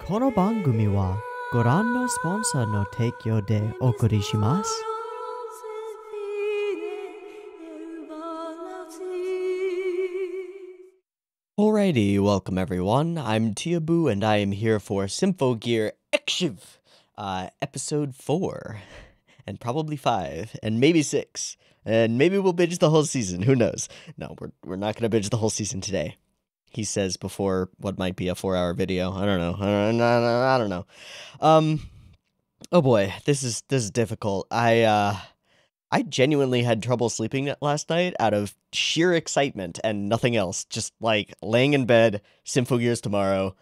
この番組はご覧のスポンサーの提供でお送りします。Alrighty, welcome everyone. I'm Teeaboo and I am here for Symphogear episode 4, and probably 5, and maybe 6, and maybe we'll binge the whole season. Who knows? No, we're not gonna binge the whole season today. He says before what might be a 4-hour video. I don't know. I don't know. Oh boy, this is difficult. I genuinely had trouble sleeping last night out of sheer excitement and nothing else. Just like laying in bed, Symphogears tomorrow,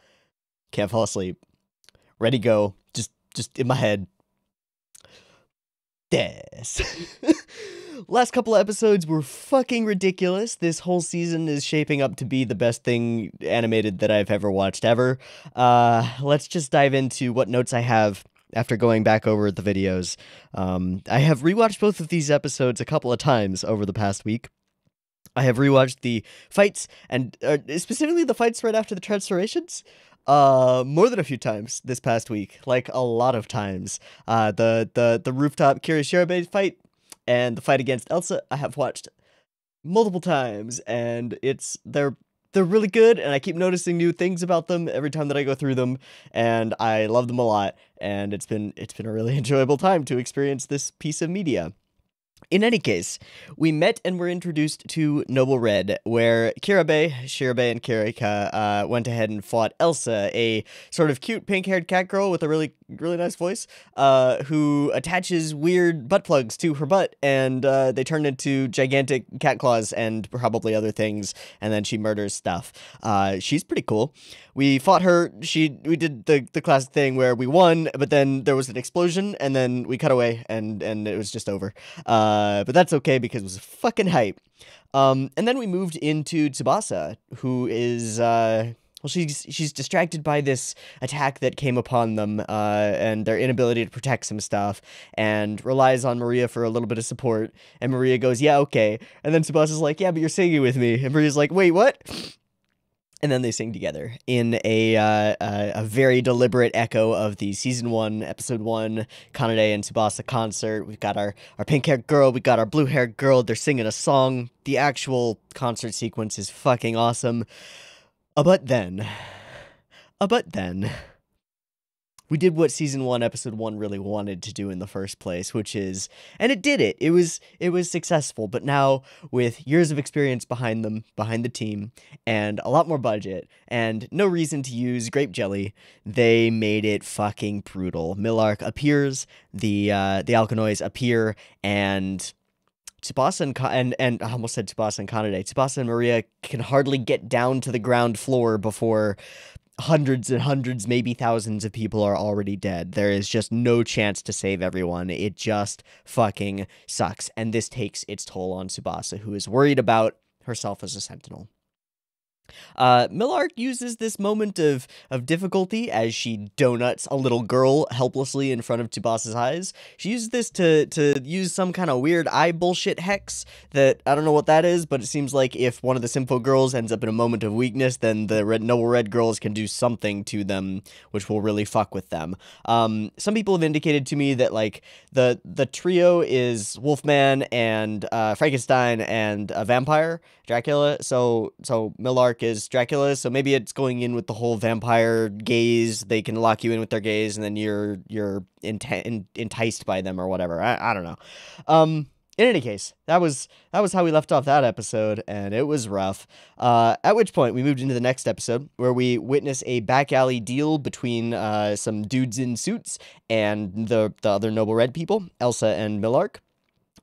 can't fall asleep, ready go, just in my head. Des. Last couple of episodes were fucking ridiculous. This whole season is shaping up to be the best thing animated that I've ever watched ever. Let's just dive into what notes I have after going back over the videos. I have rewatched both of these episodes a couple of times over the past week. I have rewatched the fights, and specifically the fights right after the transformations, more than a few times this past week, like a lot of times. The rooftop Kirishirabe fight and the fight against Elsa, I have watched multiple times, and they're really good, and I keep noticing new things about them every time that I go through them, and I love them a lot, and it's been a really enjoyable time to experience this piece of media. In any case, we met and were introduced to Noble Red, where Shirabe, and Kirika went ahead and fought Elsa, a sort of cute pink-haired cat girl with a really nice voice, who attaches weird butt plugs to her butt, and they turn into gigantic cat claws and probably other things, and then she murders stuff. She's pretty cool. We fought her. We did the classic thing where we won, but then there was an explosion, and then we cut away, and it was just over. But that's okay because it was fucking hype. And then we moved into Tsubasa, who is, she's distracted by this attack that came upon them, and their inability to protect some stuff, and relies on Maria for a little bit of support, and Maria goes, yeah, okay, and then Tsubasa's like, yeah, but you're singing with me, and Maria's like, wait, what? And then they sing together in a very deliberate echo of the Season 1, Episode 1, Kanade and Tsubasa concert. We've got our pink-haired girl, we got our blue-haired girl, they're singing a song. The actual concert sequence is fucking awesome. But then, we did what Season 1, Episode 1 really wanted to do in the first place, which is, and it did it. It was successful, but now, with years of experience behind the team, and a lot more budget, and no reason to use grape jelly, they made it fucking brutal. Millark appears, the Alkanoids appear, and Tsubasa and I almost said Tsubasa and Kanade. Tsubasa and Maria can hardly get down to the ground floor before hundreds and hundreds, maybe thousands of people are already dead. There is just no chance to save everyone. It just fucking sucks. And this takes its toll on Tsubasa, who is worried about herself as a sentinel. Millark uses this moment of difficulty as she donuts a little girl helplessly in front of Tsubasa's eyes. She uses this to use some kind of weird eye bullshit hex that, I don't know what that is, but it seems like if one of the Sympho girls ends up in a moment of weakness, then the Noble Red girls can do something to them, which will really fuck with them. Some people have indicated to me that, like, the trio is Wolfman and Frankenstein and a vampire, Dracula, so Millark is Dracula, so maybe it's going in with the whole vampire gaze. They can lock you in with their gaze, and then you're enticed by them or whatever. I don't know. In any case, that was how we left off that episode, and it was rough. At which point, we moved into the next episode, where we witness a back alley deal between some dudes in suits and the other Noble Red people, Elsa and Millark.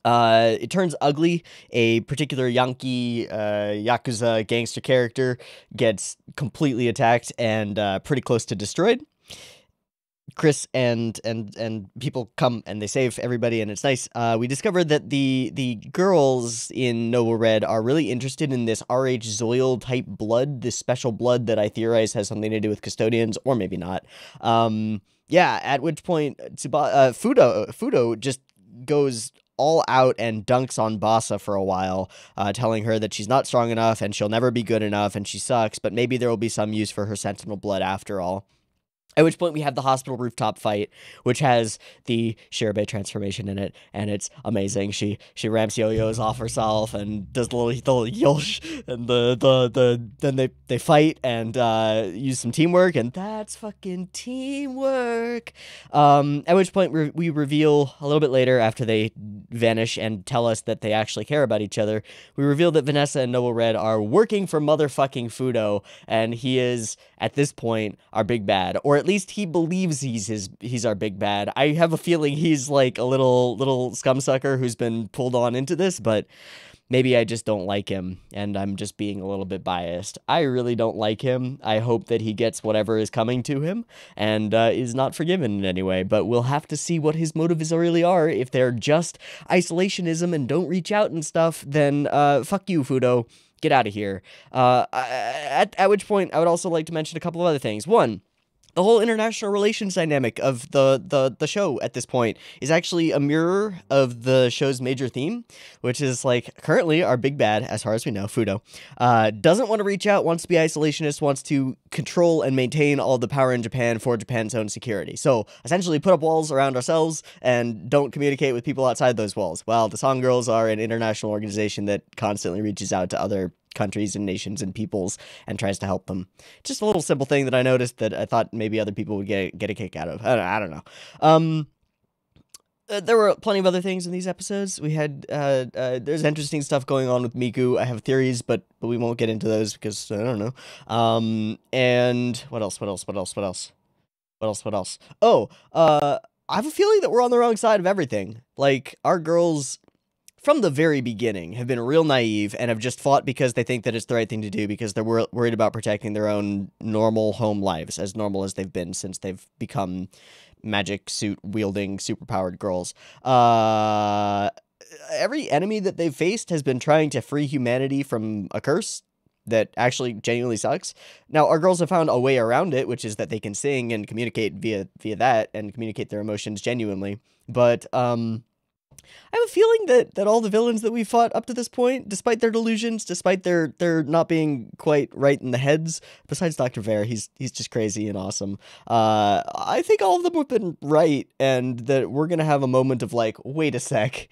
It turns ugly. A particular Yankee Yakuza gangster character gets completely attacked and pretty close to destroyed. Chris and people come and they save everybody, and it's nice. We discovered that the girls in Noble Red are really interested in this RH Zoil type blood, this special blood that I theorize has something to do with custodians, or maybe not. Yeah, at which point Fudo just goes all out and dunks on Basa for a while, telling her that she's not strong enough and she'll never be good enough and she sucks, but maybe there will be some use for her sentinel blood after all. At which point we have the hospital rooftop fight, which has the Shirabe transformation in it, and it's amazing. She ramps yo-yos off herself and does the little yosh, and then they fight and use some teamwork, and that's fucking teamwork. At which point we reveal a little bit later, after they vanish and tell us that they actually care about each other, we reveal that Vanessa and Noble Red are working for motherfucking Fudo, and he is, at this point, our big bad, or at least he believes he's our big bad. I have a feeling he's like a little scumsucker who's been pulled on into this, but maybe I just don't like him, and I'm just being a little bit biased. I really don't like him. I hope that he gets whatever is coming to him, and is not forgiven in any way, but we'll have to see what his motives really are. If they're just isolationism and don't reach out and stuff, then fuck you, Fudo. Get out of here. At which point, I would also like to mention a couple of other things. One, the whole international relations dynamic of the show at this point is actually a mirror of the show's major theme, which is, like, currently our big bad, as far as we know, Fudo, doesn't want to reach out, wants to be isolationist, wants to control and maintain all the power in Japan for Japan's own security. So, essentially, put up walls around ourselves and don't communicate with people outside those walls. Well, the Song Girls are an international organization that constantly reaches out to other countries and nations and peoples and tries to help them. Just a little simple thing that I noticed that I thought maybe other people would get a kick out of. I don't know. There were plenty of other things in these episodes. We had there's interesting stuff going on with Miku. I have theories, but we won't get into those because I don't know. And what else? Oh, I have a feeling that we're on the wrong side of everything. Like, our girls, from the very beginning, have been real naive and have just fought because they think that it's the right thing to do, because they're worried about protecting their own normal home lives, as normal as they've been since they've become magic suit wielding superpowered girls. Every enemy that they've faced has been trying to free humanity from a curse that actually genuinely sucks. Now, our girls have found a way around it, which is that they can sing and communicate via that and communicate their emotions genuinely. But I have a feeling that all the villains that we fought up to this point, despite their delusions, despite their not being quite right in the heads, besides Dr. Vare, he's just crazy and awesome. I think all of them have been right, and that we're gonna have a moment of like, wait a sec,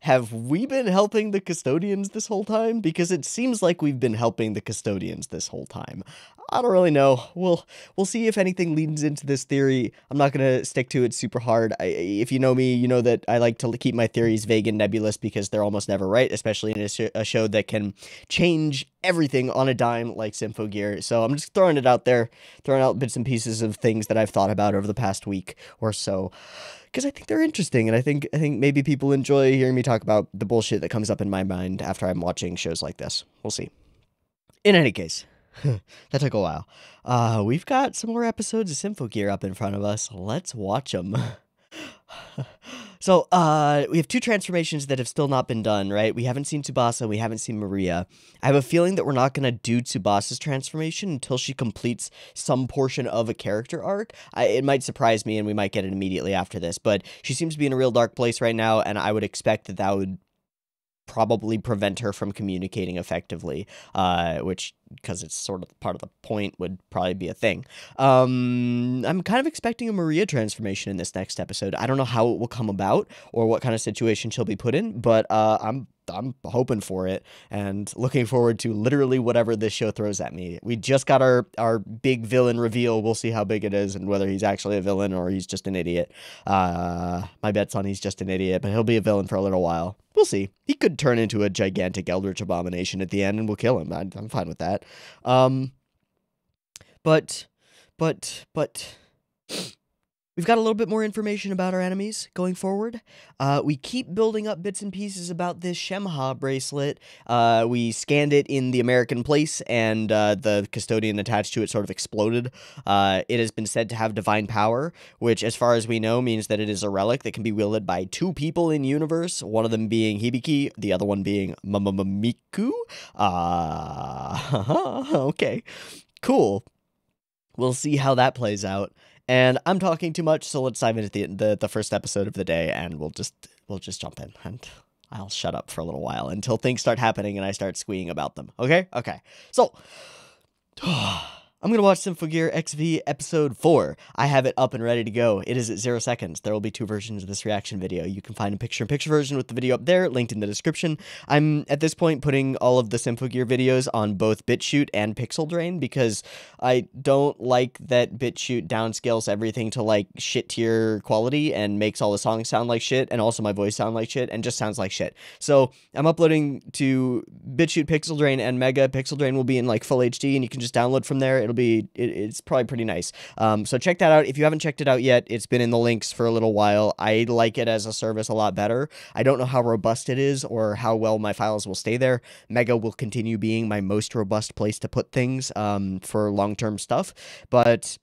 have we been helping the custodians this whole time? Because it seems like we've been helping the custodians this whole time. I don't really know. We'll see if anything leads into this theory. I'm not going to stick to it super hard. If you know me, you know that I like to keep my theories vague and nebulous because they're almost never right, especially in a show that can change everything on a dime like Symphogear. So I'm just throwing it out there, throwing out bits and pieces of things that I've thought about over the past week or so, because I think they're interesting, and I think maybe people enjoy hearing me talk about the bullshit that comes up in my mind after I'm watching shows like this. We'll see. In any case, that took a while. We've got some more episodes of Symphogear up in front of us. Let's watch them. So, we have two transformations that have still not been done, right? We haven't seen Tsubasa, we haven't seen Maria. I have a feeling that we're not going to do Tsubasa's transformation until she completes some portion of a character arc. It might surprise me, and we might get it immediately after this, but she seems to be in a real dark place right now, and I would expect that would probably prevent her from communicating effectively, which, because it's sort of part of the point, would probably be a thing. I'm kind of expecting a Maria transformation in this next episode. I don't know how it will come about or what kind of situation she'll be put in, but I'm hoping for it and looking forward to literally whatever this show throws at me. We just got our big villain reveal. We'll see how big it is and whether he's actually a villain or he's just an idiot. My bet's on he's just an idiot, but he'll be a villain for a little while. We'll see. He could turn into a gigantic eldritch abomination at the end and we'll kill him. I'm fine with that. But we've got a little bit more information about our enemies going forward. We keep building up bits and pieces about this Shemha bracelet. We scanned it in the American place, and the custodian attached to it sort of exploded. It has been said to have divine power, which, as far as we know, means that it is a relic that can be wielded by two people in universe, one of them being Hibiki, the other one being Miku. Okay, cool. We'll see how that plays out. And I'm talking too much, so let's dive into the first episode of the day, and we'll just jump in, and I'll shut up for a little while until things start happening and I start squeeing about them. Okay? Okay. So I'm going to watch Symphogear XV Episode 4. I have it up and ready to go. It is at 0 seconds. There will be 2 versions of this reaction video. You can find a picture-in-picture version with the video up there, linked in the description. I'm, at this point, putting all of the Symphogear videos on both BitChute and Pixel Drain, because I don't like that BitChute downscales everything to, like, shit-tier quality and makes all the songs sound like shit, and also my voice sound like shit, and just sounds like shit. So, I'm uploading to BitChute, Pixel Drain, and Mega. Pixel Drain will be in, like, full HD, and you can just download from there. It's probably pretty nice. So check that out. If you haven't checked it out yet, it's been in the links for a little while. I like it as a service a lot better. I don't know how robust it is or how well my files will stay there. Mega will continue being my most robust place to put things for long-term stuff, but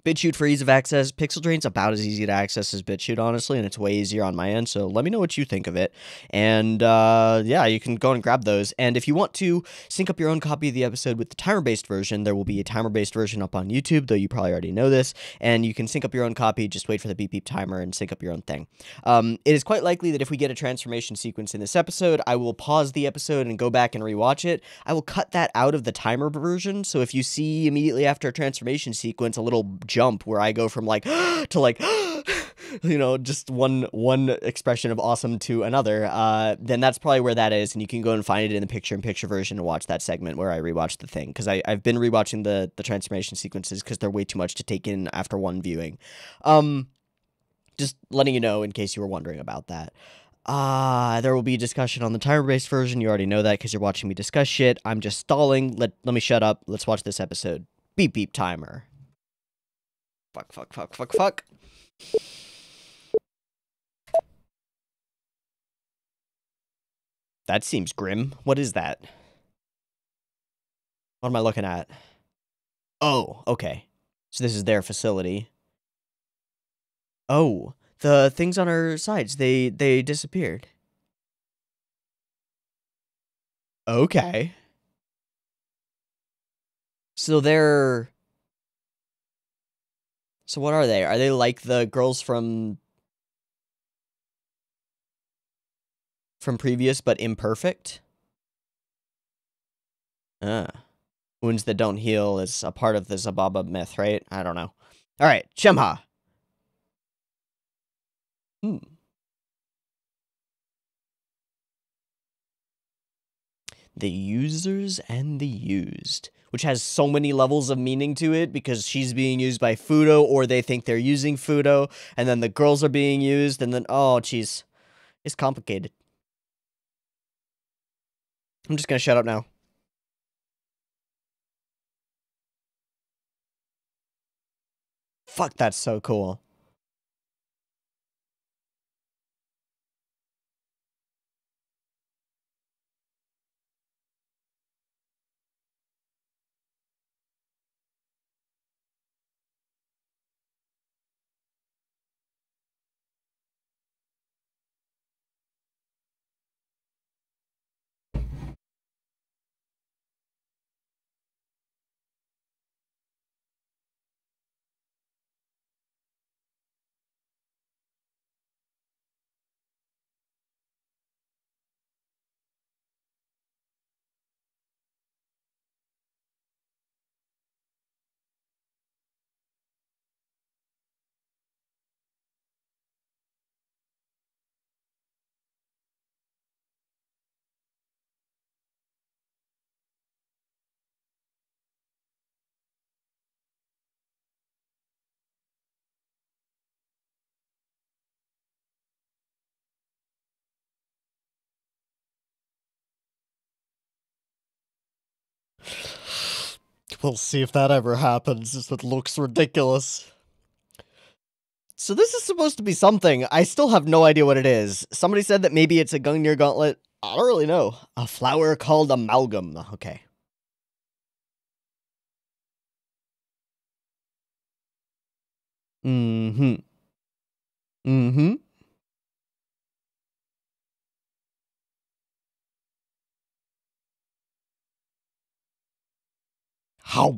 BitChute for ease of access. Pixel Drain's about as easy to access as BitChute, honestly, and it's way easier on my end, so let me know what you think of it. And, yeah, you can go and grab those. And if you want to sync up your own copy of the episode with the timer-based version, there will be a timer-based version up on YouTube, though you probably already know this, and you can sync up your own copy, just wait for the beep beep timer and sync up your own thing. It is quite likely that if we get a transformation sequence in this episode, I will pause the episode and go back and rewatch it. I will cut that out of the timer version, so if you see immediately after a transformation sequence a little jump where I go from like to like you know, just one expression of awesome to another, then that's probably where that is, and you can go and find it in the picture-in-picture version and watch that segment where I rewatch the thing, because I've been rewatching the transformation sequences because they're way too much to take in after one viewing. Just letting you know in case you were wondering about that. There will be discussion on the timer-based version. You already know that because you're watching me discuss shit. I'm just stalling. Let me shut up. Let's watch this episode. Beep beep timer. Fuck. That seems grim. What is that? What am I looking at? Oh, okay. So this is their facility. Oh, the things on her sides, they disappeared. Okay. So they're... So what are they? Are they like the girls from previous but imperfect? Wounds that don't heal is a part of the Zababa myth, right? I don't know. All right, Shemha. The users and the used, which has so many levels of meaning to it because she's being used by Fudo, or they think they're using Fudo, and then the girls are being used, and then, oh, jeez. It's complicated. I'm just gonna shut up now. Fuck, that's so cool. We'll see if that ever happens. It looks ridiculous. So this is supposed to be something. I still have no idea what it is. Somebody said that maybe it's a Gungnir gauntlet. I don't really know. A flower called amalgam. Okay. Mm-hmm. Mm-hmm. How?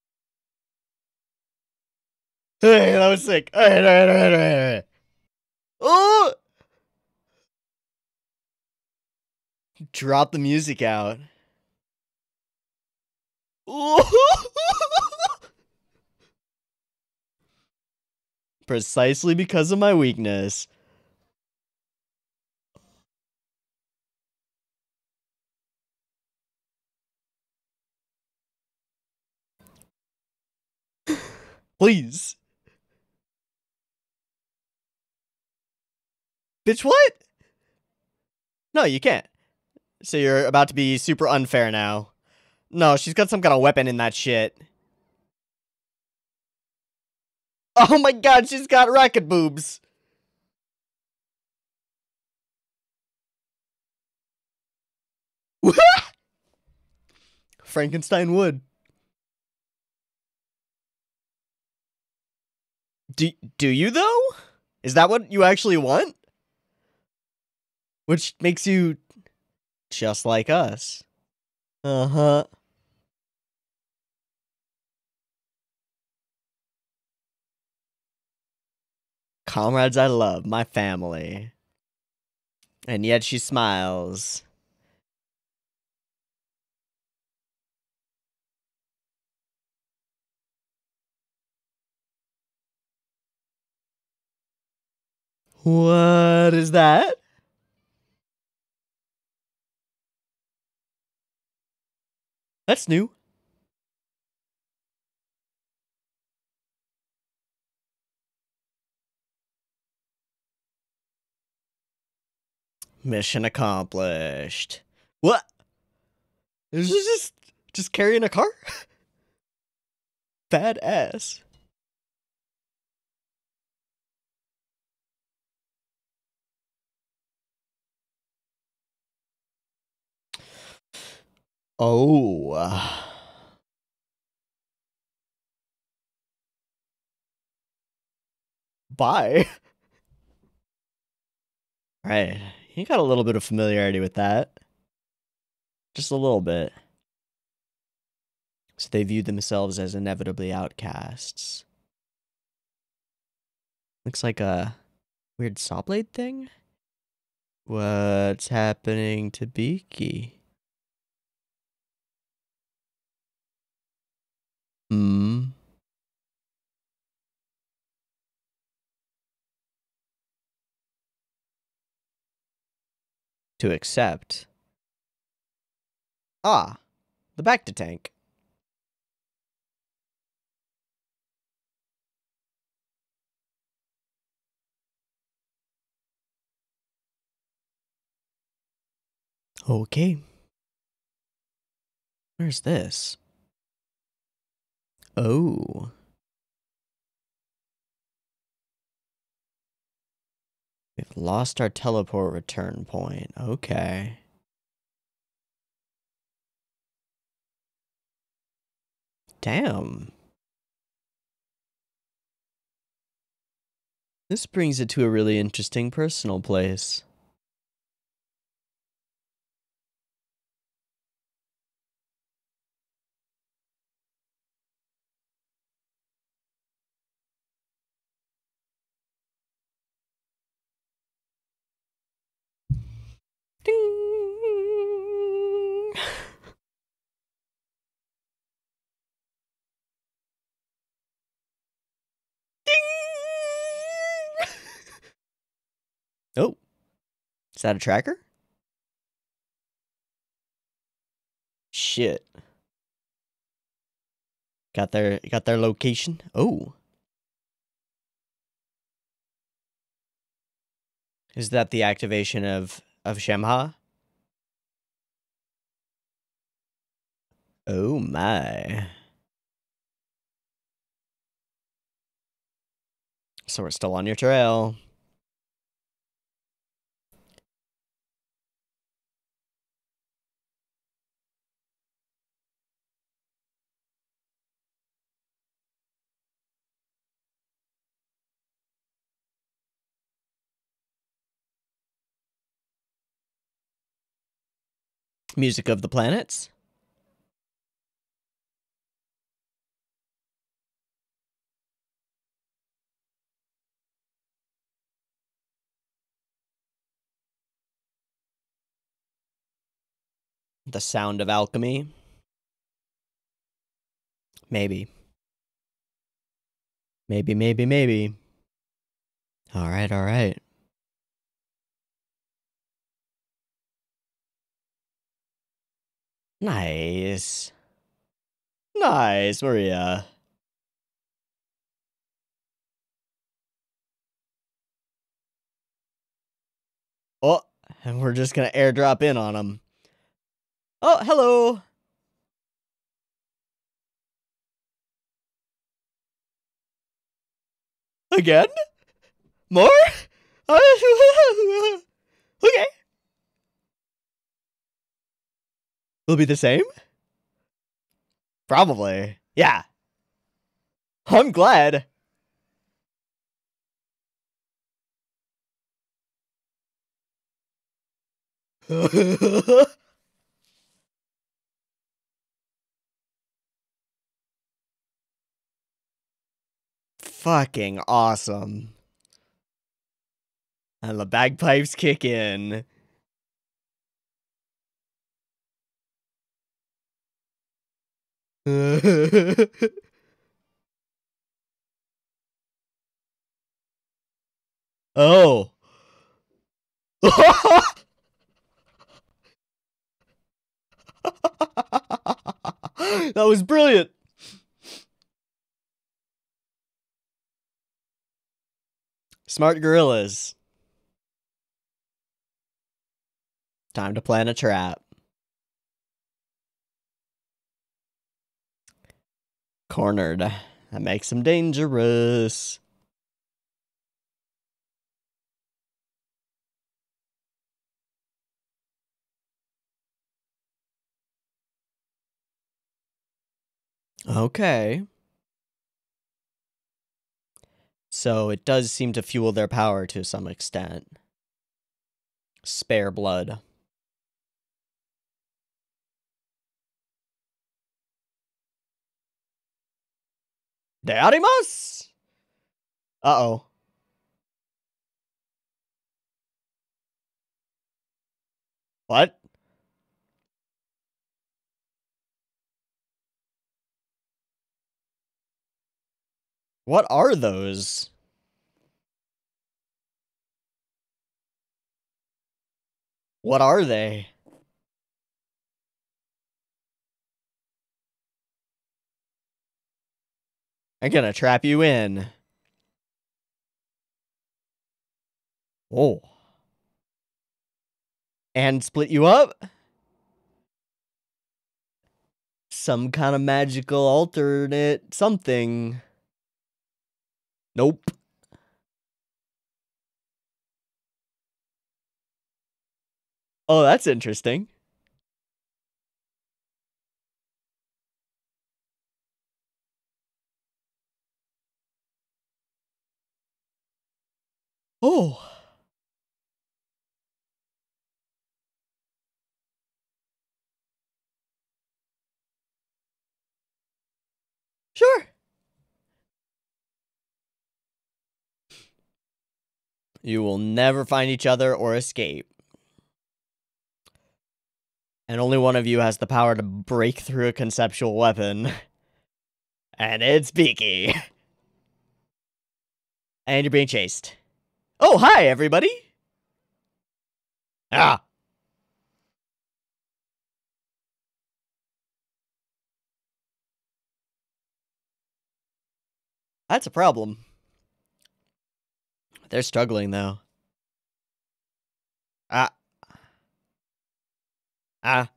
Hey, that was sick. Hey. Oh! Drop the music out. Precisely because of my weakness. Please. Bitch, what? No, you can't. So you're about to be super unfair now. No, she's got some kind of weapon in that shit. Oh my god, she's got rocket boobs. Frankenstein would. Do you though? Is that what you actually want? Which makes you just like us. Uh-huh. Comrades I love, my family. And yet she smiles. What is that? That's new. Mission accomplished. What? Is this just carrying a car? Badass. Oh. Bye. Right. You got a little bit of familiarity with that. Just a little bit. So they view themselves as inevitably outcasts. Looks like a weird saw blade thing? What's happening to Beaky? Hmm. To accept. Ah, the back to tank. Okay. Where's this? Oh. We've lost our teleport return point. Okay. Damn. This brings it to a really interesting personal place. Ding! Ding! Oh, is that a tracker? Shit. Got their location. Oh. Is that the activation of Shemha? Oh my. So we're still on your trail. Music of the planets. The sound of alchemy? Maybe. Maybe. Alright, alright. Nice. Nice, Maria. Oh, and we're just gonna airdrop in on him. Oh, hello. Again? More? Okay. Will it be the same? Probably. Yeah. I'm glad. Fucking awesome. And the bagpipes kick in. Oh. That was brilliant. Smart gorillas. Time to plan a trap. Cornered. That makes him dangerous. Okay. So it does seem to fuel their power to some extent. Spare blood. De arimas! Uh-oh. What? What are those? What are they? I'm gonna trap you in. Oh. And split you up? Some kind of magical alternate something. Nope. Oh, that's interesting. Oh. Sure. You will never find each other or escape. And only one of you has the power to break through a conceptual weapon. And it's Beaky. And you're being chased. Oh, hi, everybody. Ah. That's a problem. They're struggling, though. Ah. Ah.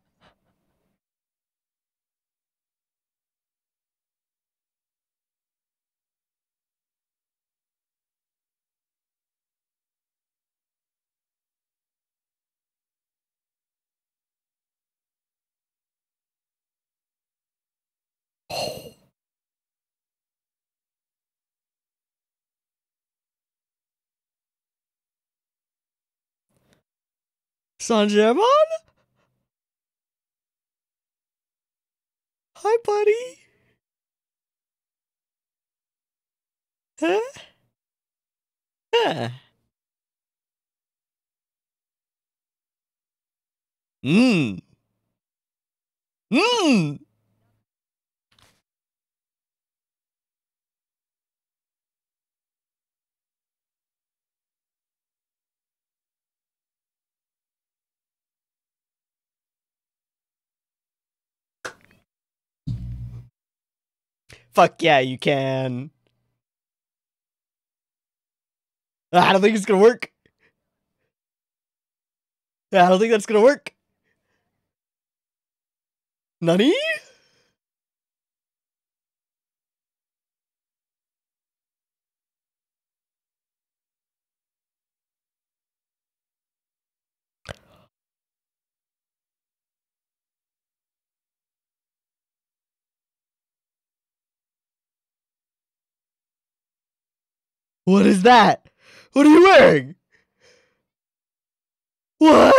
Sanjemon? Hi, buddy. Huh? Huh. Mmm. Mmm! Fuck yeah, you can. I don't think it's gonna work. I don't think that's gonna work. Nani? What is that? What are you wearing? What?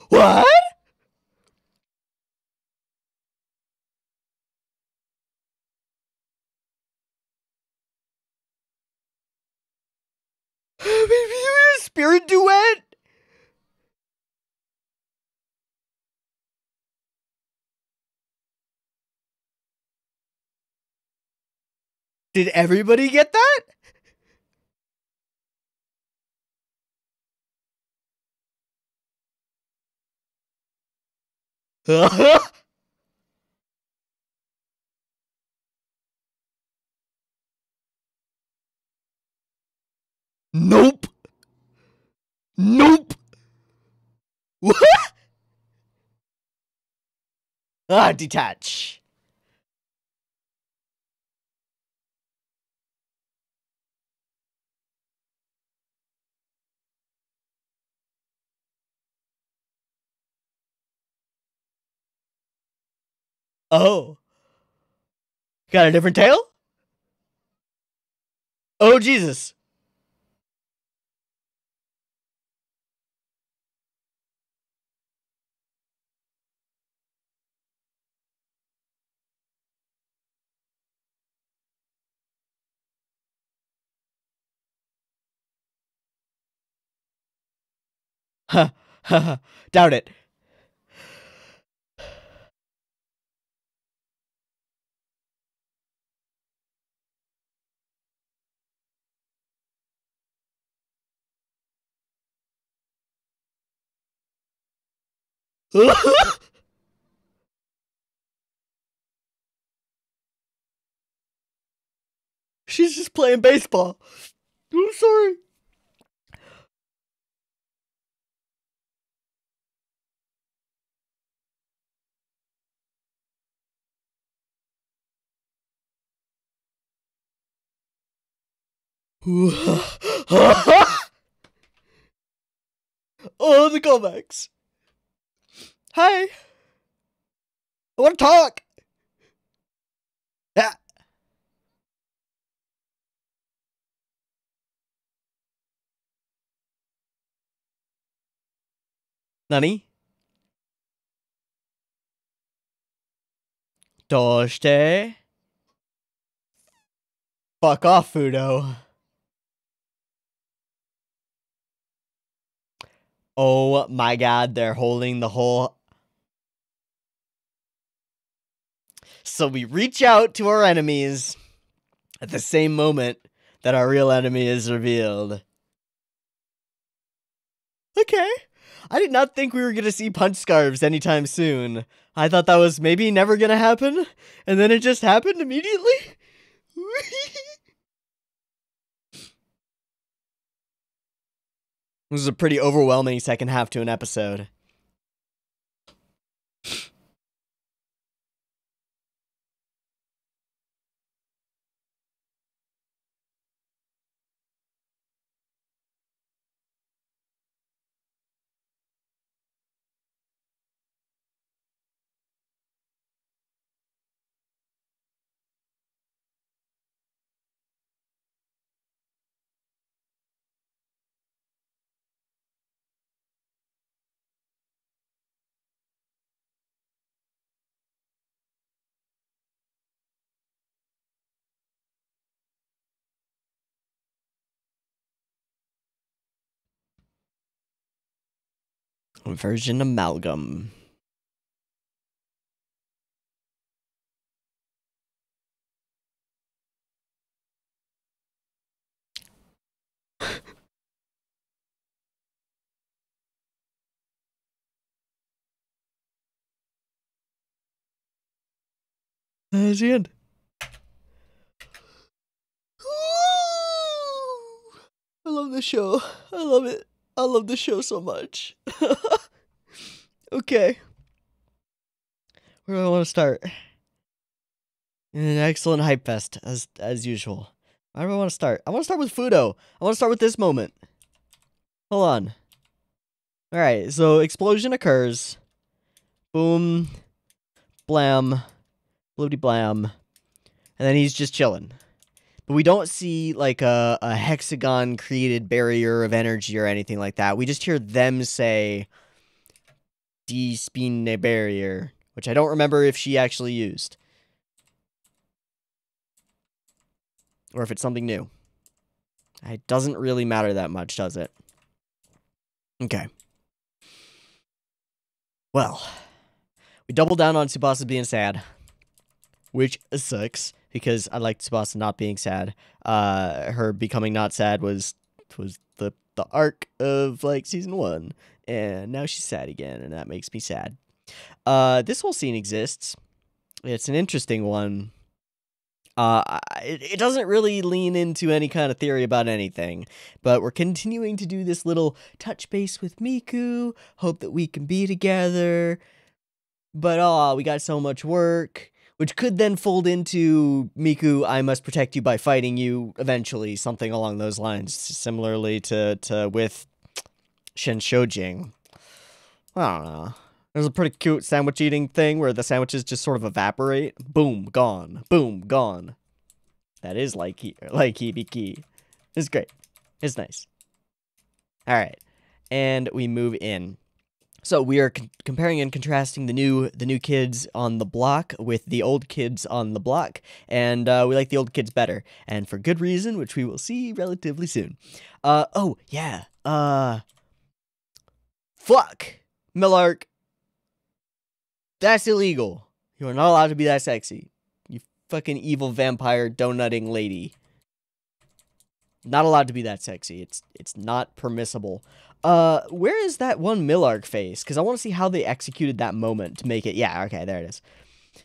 What? Spirit duet? Did everybody get that? Nope. Nope. What? Ah, detach. Oh. Got a different tail? Oh, Jesus. Huh. Doubt it. She's just playing baseball. I'm sorry. Oh, the callbacks. Hi. I want to talk. Ah. Nani? Doshite? Fuck off, Fudo. Oh my god, they're holding the whole... So we reach out to our enemies at the same moment that our real enemy is revealed. Okay. I did not think we were gonna see punch scarves anytime soon. I thought that was maybe never gonna happen, and then it just happened immediately? This is a pretty overwhelming second half to an episode. Version amalgam. That's the end. I love the show. I love it. I love the show so much. Okay. Where do I want to start? An excellent hype fest, as usual. Where do I want to start? I want to start with Fudo. I want to start with this moment. Hold on. Alright, so explosion occurs. Boom. Blam. Bloody blam. And then he's just chilling. But we don't see, like, a hexagon-created barrier of energy or anything like that. We just hear them say, Die Spine Barrier, which I don't remember if she actually used. Or if it's something new. It doesn't really matter that much, does it? Okay. Well, we doubled down on Tsubasa being sad, which sucks, because I like Tsubasa not being sad. Her becoming not sad was the arc of, like, season 1, and now she's sad again, and that makes me sad. This whole scene exists. It's an interesting one. It doesn't really lean into any kind of theory about anything, but we're continuing to do this little touch base with Miku, hope that we can be together, but we got so much work, which could then fold into Miku, I must protect you by fighting you eventually, something along those lines, similarly to with Shen Shojing. I don't know. There's a pretty cute sandwich eating thing where the sandwiches just sort of evaporate. Boom, gone. Boom, gone. That is like Hibiki. It's great. It's nice. All right, and we move in. So we are comparing and contrasting the new kids on the block with the old kids on the block, and we like the old kids better, and for good reason, which we will see relatively soon. Oh yeah. Fuck, Millark. That's illegal. You are not allowed to be that sexy. You fucking evil vampire donutting lady. Not allowed to be that sexy. It's not permissible. Where is that one Millark face? Because I want to see how they executed that moment to make it. Yeah, okay, there it is.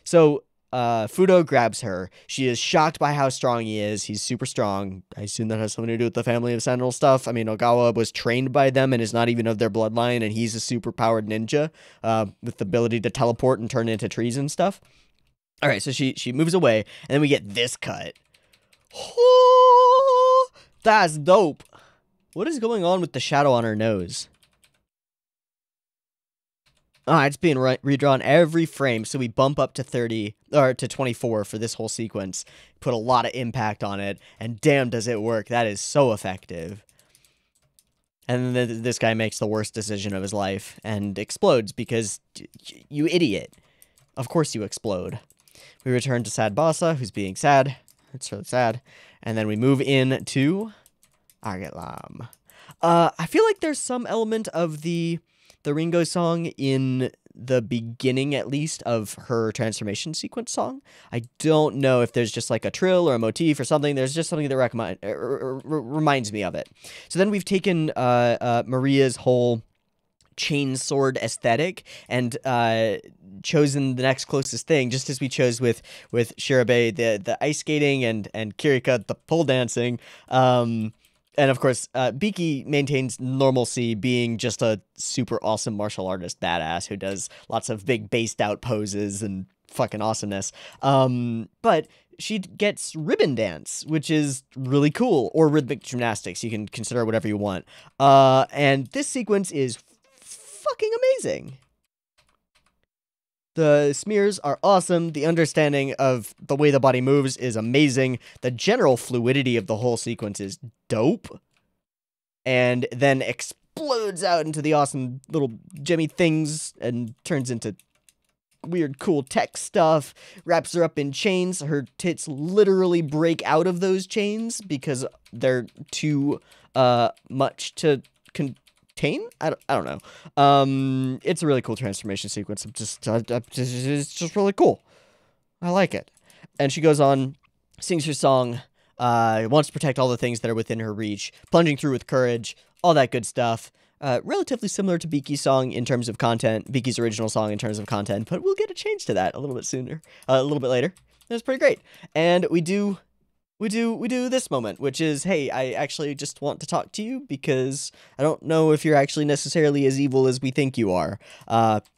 So, Fudo grabs her. She is shocked by how strong he is. He's super strong. I assume that has something to do with the family of Sentinel stuff. I mean, Ogawa was trained by them and is not even of their bloodline, and he's a super-powered ninja with the ability to teleport and turn into trees and stuff. All right, so she moves away, and then we get this cut. Oh, that's dope. What is going on with the shadow on her nose? It's being redrawn every frame, so we bump up to 30, or to 24 for this whole sequence. Put a lot of impact on it, and damn does it work. That is so effective. And then this guy makes the worst decision of his life, and explodes, because you idiot. Of course you explode. We return to Sad Basa, who's being sad. It's really sad. And then we move in to Argetlam. I feel like there's some element of the Ringo song in the beginning, at least, of her transformation sequence song. I don't know if there's just like a trill or a motif or something. There's just something that reminds me of it. So then we've taken Maria's whole chainsword aesthetic and chosen the next closest thing, just as we chose with Shirabe the ice skating and Kirika the pole dancing. And of course, Biki maintains normalcy, being just a super awesome martial artist badass who does lots of big based out poses and fucking awesomeness. But she gets ribbon dance, which is really cool, or rhythmic gymnastics. You can consider whatever you want. And this sequence is fucking amazing. The smears are awesome. The understanding of the way the body moves is amazing. The general fluidity of the whole sequence is dope. And then explodes out into the awesome little gemmy things and turns into weird, cool tech stuff. Wraps her up in chains. Her tits literally break out of those chains because they're too much to contain octane? I don't know. It's a really cool transformation sequence. It's just really cool. I like it. And she goes on, sings her song, wants to protect all the things that are within her reach, plunging through with courage, all that good stuff. Relatively similar to Biki's song in terms of content, Biki's original song in terms of content, but we'll get a change to that a little bit later. That's pretty great. And we do this moment, which is, hey, I actually just want to talk to you because I don't know if you're actually necessarily as evil as we think you are.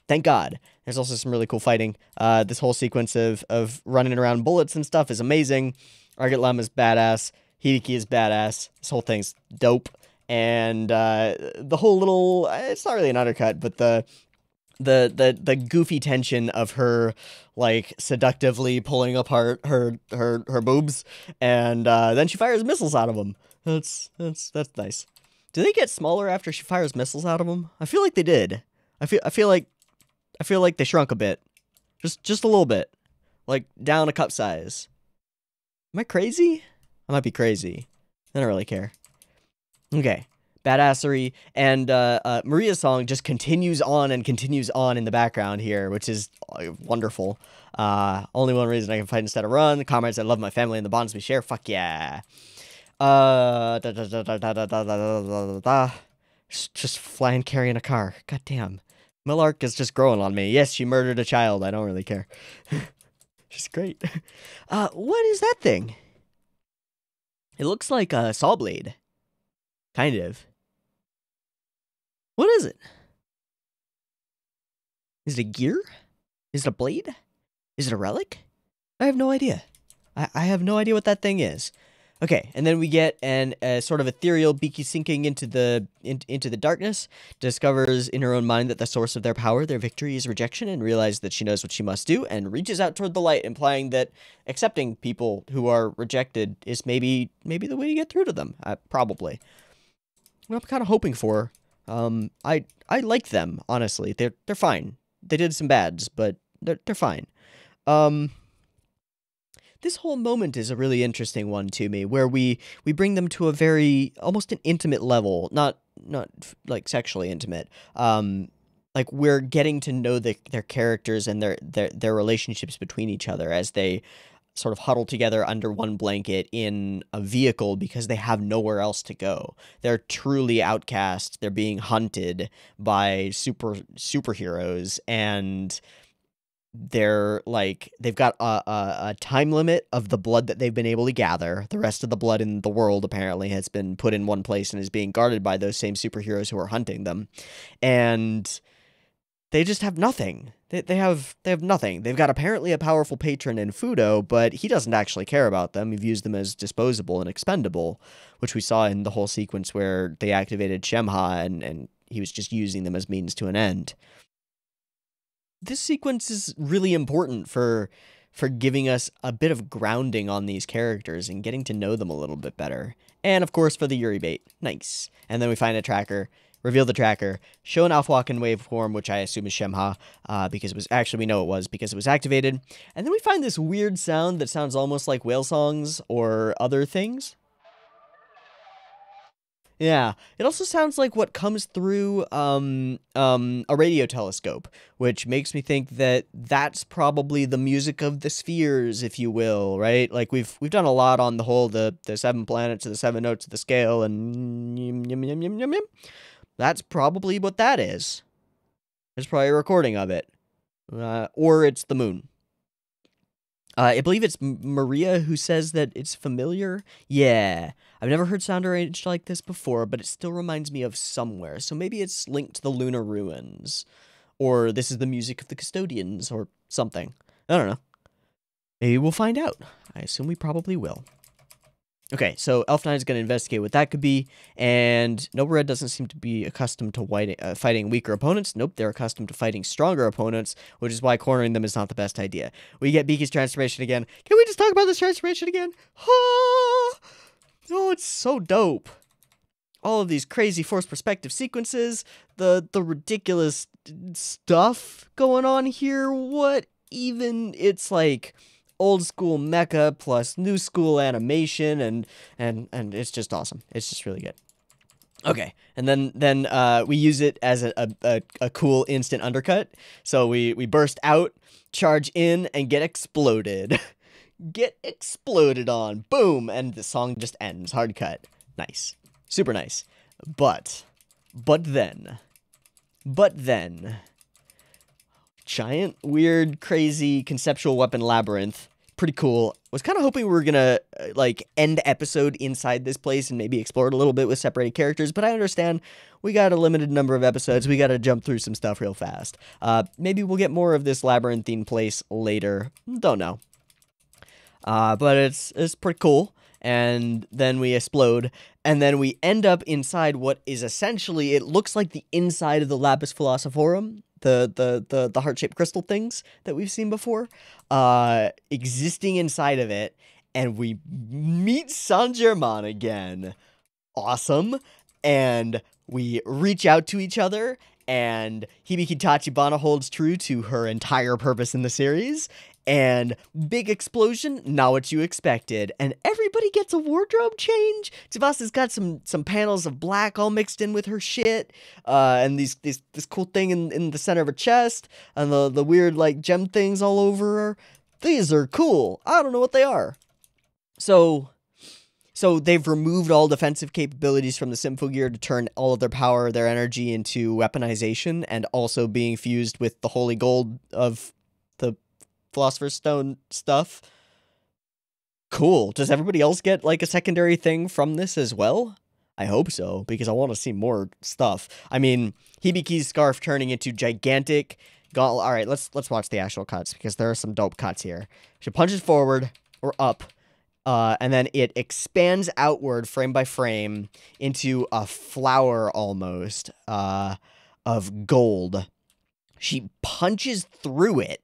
Thank God. There's also some really cool fighting. This whole sequence of running around bullets and stuff is amazing. Argat Lam is badass. Hideki is badass. This whole thing's dope. And the whole little, it's not really an undercut, but the goofy tension of her, like, seductively pulling apart her boobs, and then she fires missiles out of them. That's nice. Do they get smaller after she fires missiles out of them? I feel like they did. I feel like they shrunk a bit, just a little bit, like down a cup size. Am I crazy? I might be crazy. I don't really care. Okay. Badassery, and Maria's song just continues on and continues on in the background here, which is wonderful. Only one reason I can fight instead of run. Comrades, I love my family and the bonds we share. Fuck yeah. Just flying, carrying a car. God damn. Millark is just growing on me. Yes, she murdered a child. I don't really care. She's great. What is that thing? It looks like a saw blade. Kind of. What is it? Is it a gear? Is it a blade? Is it a relic? I have no idea. I have no idea what that thing is. Okay, and then we get an sort of ethereal Biki sinking into the darkness, discovers in her own mind that the source of their power, their victory, is rejection, and realizes that she knows what she must do, and reaches out toward the light, implying that accepting people who are rejected is maybe the way to get through to them. Probably. What I'm kind of hoping for. I like them, honestly. They're fine. They did some bads, but they're fine. This whole moment is a really interesting one to me, where we bring them to a very, almost an intimate level, not like sexually intimate. Like we're getting to know their characters and their relationships between each other as they sort of huddle together under one blanket in a vehicle because they have nowhere else to go. They're truly outcast. They're being hunted by superheroes, and they're like, they've got a time limit of the blood that they've been able to gather. The rest of the blood in the world apparently has been put in one place and is being guarded by those same superheroes who are hunting them. And they just have nothing. They have nothing. They've got apparently a powerful patron in Fudo, but he doesn't actually care about them. He views them as disposable and expendable, which we saw in the whole sequence where they activated Shemha and he was just using them as means to an end. This sequence is really important for giving us a bit of grounding on these characters and getting to know them a little bit better. And of course for the Yuri bait. Nice. And then we find a tracker. Reveal the tracker, show an Alfwalken waveform, which I assume is Shemha, because it was, actually we know it was, because it was activated. And then we find this weird sound that sounds almost like whale songs or other things. Yeah, it also sounds like what comes through a radio telescope, which makes me think that that's probably the music of the spheres, if you will, right? Like we've done a lot on the whole the 7 planets, the 7 notes of the scale, and that's probably what that is. It's probably a recording of it. Or it's the moon. I believe it's Maria who says that it's familiar. Yeah. I've never heard sound arranged like this before, but it still reminds me of somewhere. So maybe it's linked to the lunar ruins. Or this is the music of the custodians or something. I don't know. Maybe we'll find out. I assume we probably will. Okay, so Elf9 is going to investigate what that could be, and Noble Red doesn't seem to be accustomed to fighting weaker opponents. Nope, they're accustomed to fighting stronger opponents, which is why cornering them is not the best idea. We get Biki's transformation again. Can we just talk about this transformation again? Oh, it's so dope. All of these crazy forced perspective sequences, the ridiculous stuff going on here. What even? It's like old school mecha plus new school animation, and it's just awesome. It's just really good. Okay, and then we use it as a cool instant undercut. So we burst out, charge in, and get exploded. Get exploded on. Boom, and the song just ends. Hard cut. Nice. Super nice. But then, giant, weird, crazy conceptual weapon labyrinth. Pretty cool. Was kind of hoping we were gonna like end episode inside this place and maybe explore it a little bit with separated characters, but I understand we got a limited number of episodes. We got to jump through some stuff real fast. Maybe we'll get more of this labyrinthine place later. Don't know. But it's pretty cool. And then we explode, and then we end up inside what is essentially, it looks like the inside of the Lapis Philosophorum, the heart-shaped crystal things that we've seen before, existing inside of it, and we meet Saint-Germain again. Awesome. And we reach out to each other, and Hibiki Tachibana holds true to her entire purpose in the series, and big explosion, not what you expected, and everybody gets a wardrobe change. Tsubasa's got some panels of black all mixed in with her shit, and this cool thing in the center of her chest, and the weird like gem things all over her. These are cool. I don't know what they are. So they've removed all defensive capabilities from the Symphogear to turn all of their power, their energy into weaponization, and also being fused with the holy gold of the Philosopher's Stone stuff. Cool. Does everybody else get like a secondary thing from this as well? I hope so, because I want to see more stuff. I mean, Hibiki's scarf turning into gigantic gauntlet. All right, let's watch the actual cuts, because there are some dope cuts here. She punches forward or up, and then it expands outward frame by frame into a flower almost of gold. She punches through it,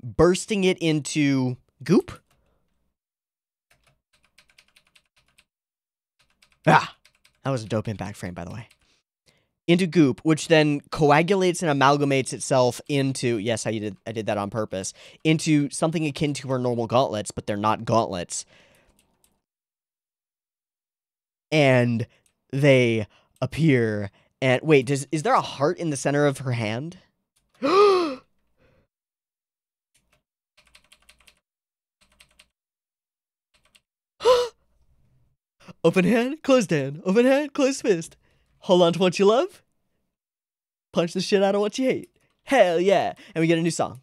bursting it into goop. Ah, that was a dope impact frame, by the way. Into goop, which then coagulates and amalgamates itself into, yes, I did that on purpose, into something akin to her normal gauntlets, but they're not gauntlets. And they appear, and wait, is there a heart in the center of her hand? Open hand, closed hand. Open hand, closed fist. Hold on to what you love. Punch the shit out of what you hate. Hell yeah. And we get a new song.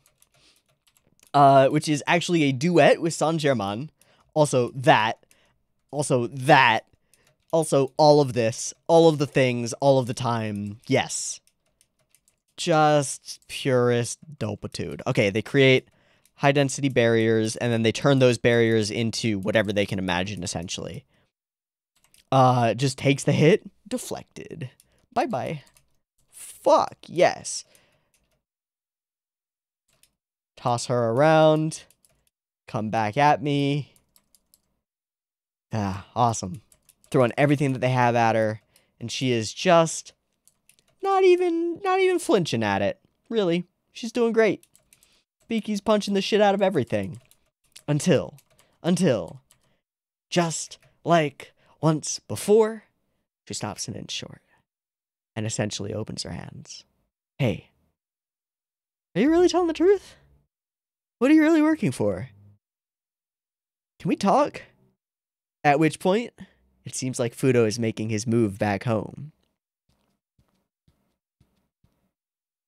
Which is actually a duet with Saint-Germain. Also that. Also that. Also all of this. All of the things. All of the time. Yes. Just purest dopitude. Okay, they create high density barriers, and then they turn those barriers into whatever they can imagine, essentially. Just takes the hit, deflected. Bye-bye. Fuck, yes. Toss her around. Come back at me. Ah, awesome. Throwing everything that they have at her, and she is just not even flinching at it. Really, she's doing great. Beaky's punching the shit out of everything. Until, just like once before, she stops an inch short and essentially opens her hands. Hey, are you really telling the truth? What are you really working for? Can we talk? At which point, it seems like Fudo is making his move back home.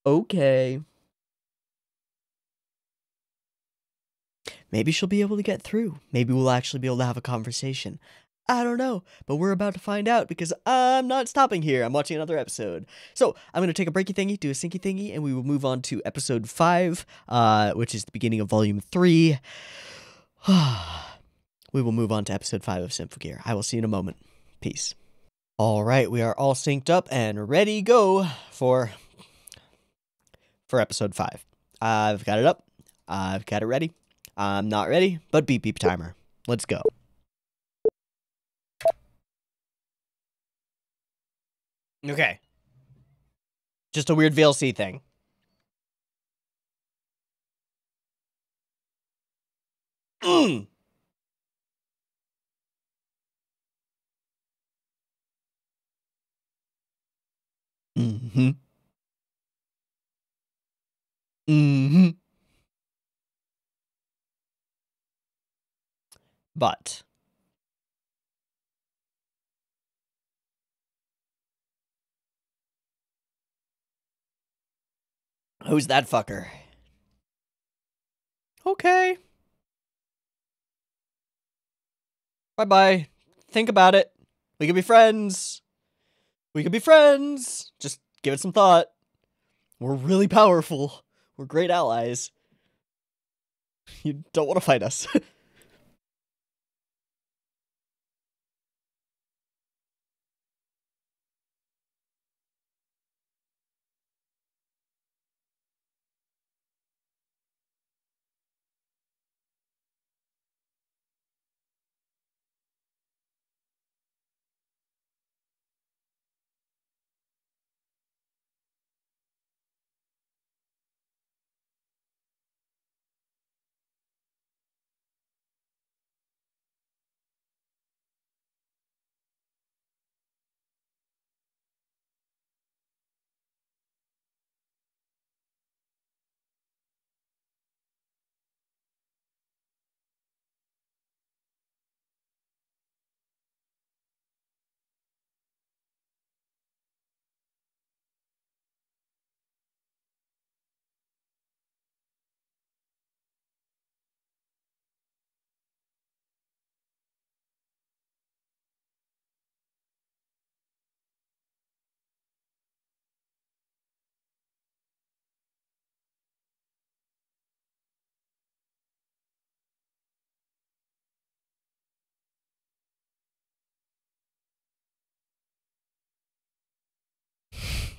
Okay. Maybe she'll be able to get through. Maybe we'll actually be able to have a conversation. I don't know, but we're about to find out, because I'm not stopping here. I'm watching another episode. So I'm going to take a breaky thingy, do a sinky thingy, and we will move on to episode 5, which is the beginning of volume 3. We will move on to episode 5 of Symphogear. I will see you in a moment. Peace. All right, we are all synced up and ready to go for episode 5. I've got it up. I've got it ready. I'm not ready, but beep beep timer. Let's go. Okay. Just a weird VLC thing. Mm-hmm. Mm-hmm. But who's that fucker? Okay. Bye-bye. Think about it. We could be friends. We could be friends. Just give it some thought. We're really powerful. We're great allies. You don't want to fight us.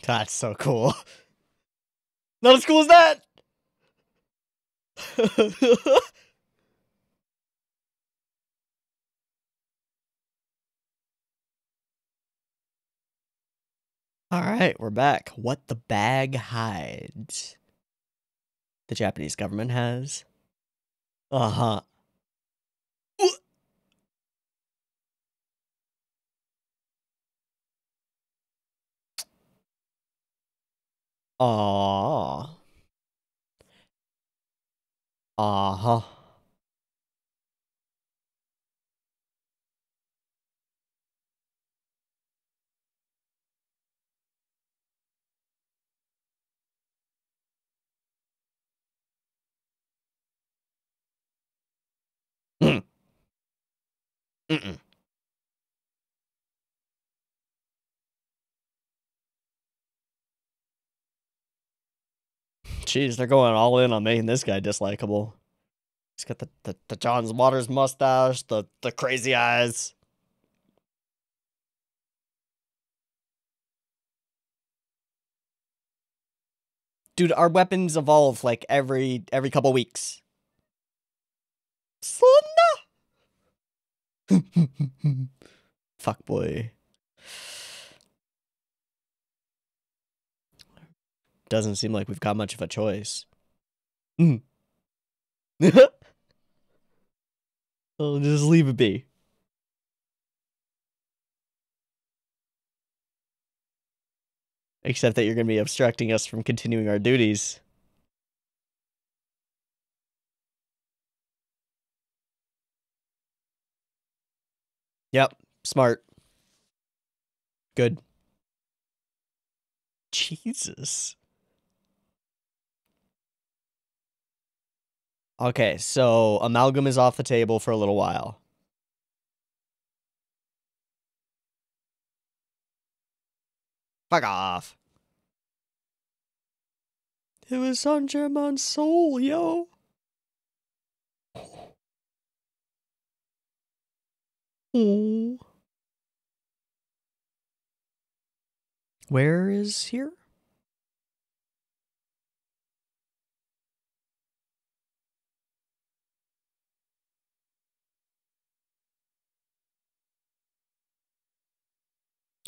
That's so cool. Not as cool as that! Alright, we're back. What the bag hides. The Japanese government has. Uh-huh. Aww. Uh-huh. Mm-mm. Jeez, they're going all in on making this guy dislikable. He's got the John's Waters mustache, the crazy eyes. Dude, our weapons evolve like every couple weeks. Fuck boy. Doesn't seem like we've got much of a choice. Mm. I'll just leave it be. Except that you're going to be obstructing us from continuing our duties. Yep. Smart. Good. Jesus. Okay, so amalgam is off the table for a little while. Fuck off. It was Saint Germain's soul, yo. Oh. Where is here?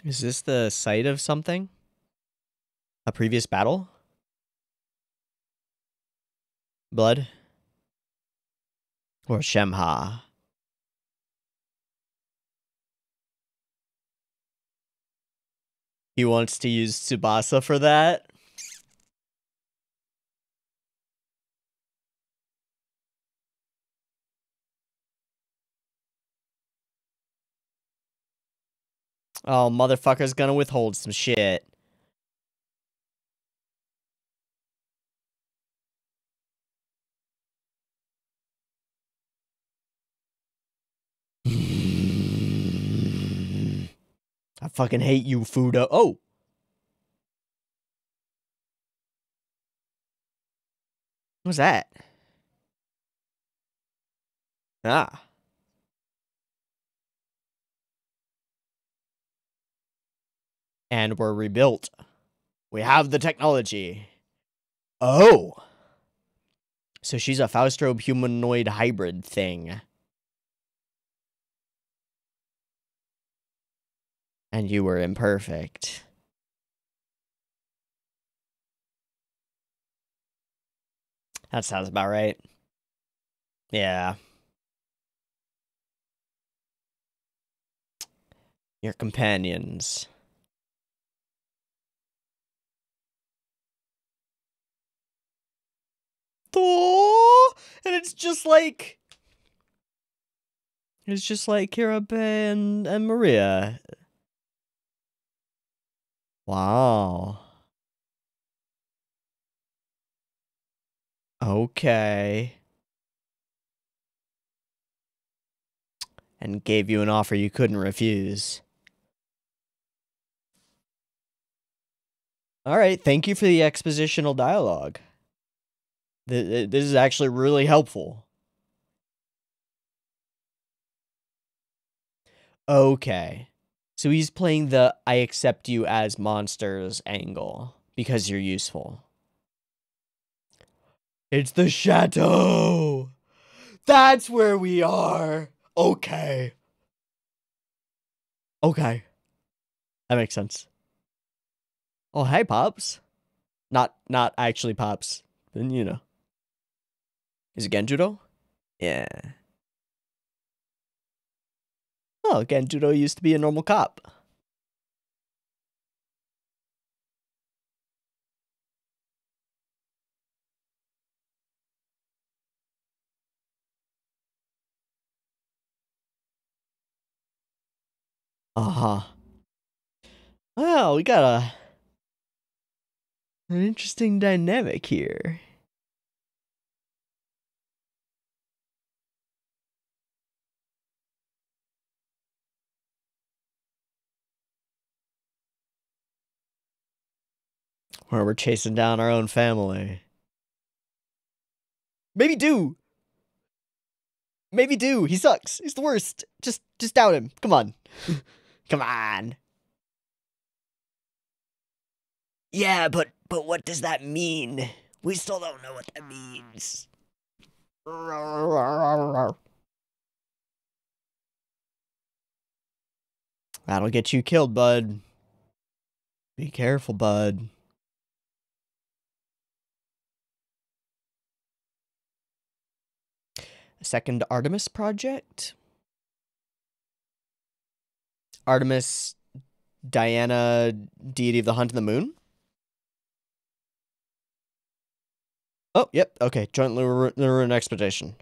Is this the site of something? A previous battle? Blood? Or Shemha? He wants to use Tsubasa for that? Oh, motherfucker's gonna withhold some shit. I fucking hate you, Fudo. Oh! What's that? Ah. And we're rebuilt. We have the technology. Oh! So she's a Faustrobe humanoid hybrid thing. And you were imperfect. That sounds about right. Yeah. Your companions. Oh, and it's just like Kirabe and Maria. Wow. Okay. And gave you an offer you couldn't refuse. All right, thank you for the expositional dialogue. This is actually really helpful. Okay. So he's playing the I accept you as monsters angle because you're useful. It's the chateau! That's where we are! Okay. Okay. That makes sense. Oh, hey, Pops. Not actually Pops. Then, you know. Is it Genjudo? Yeah. Oh, Genjudo used to be a normal cop. Uh-huh. Well, we got an interesting dynamic here. Where we're chasing down our own family. Maybe do. Maybe do. He sucks. He's the worst. Just doubt him. Come on. Come on. Yeah, but what does that mean? We still don't know what that means. That'll get you killed, bud. Be careful, bud. Second Artemis project? Artemis, Diana, deity of the hunt and the moon? Oh, yep. Okay. Joint Lunar expedition.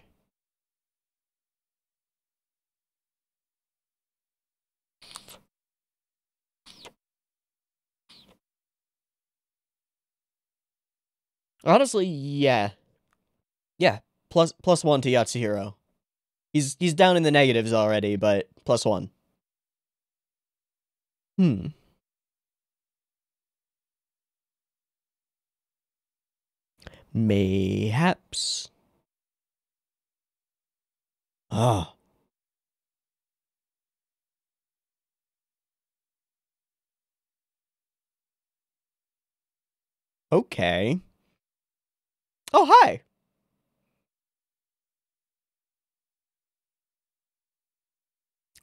Honestly, yeah. Yeah. Plus one to Yatsuhiro. He's down in the negatives already, but +1. Mayhaps. Ah. Okay. Oh, hi.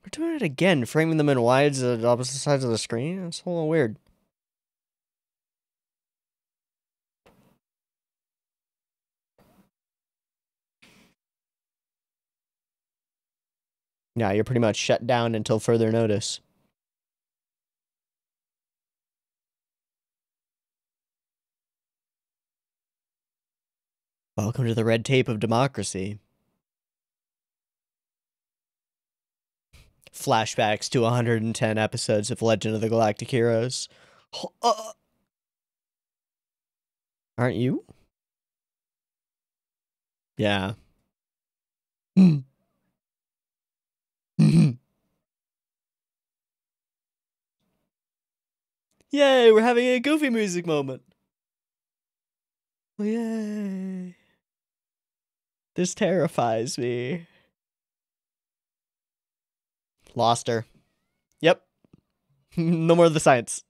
We're doing it again, framing them in wides at opposite sides of the screen. That's a little weird. Yeah, you're pretty much shut down until further notice. Welcome to the red tape of democracy. Flashbacks to 110 episodes of Legend of the Galactic Heroes. Aren't you? Yeah. Yay, we're having a goofy music moment. Yay. This terrifies me. Lost her. Yep. No more of the science.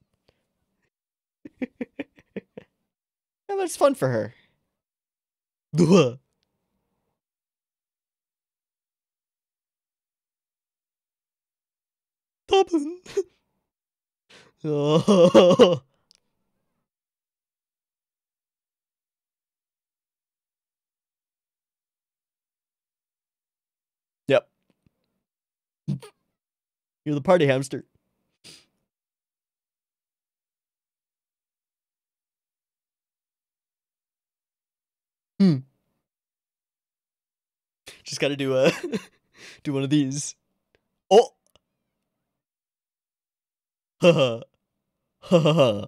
Yeah, but it's fun for her. Toppen. Oh. Yep. You're the party hamster. Just gotta do a do one of these. Oh. Ha ha ha.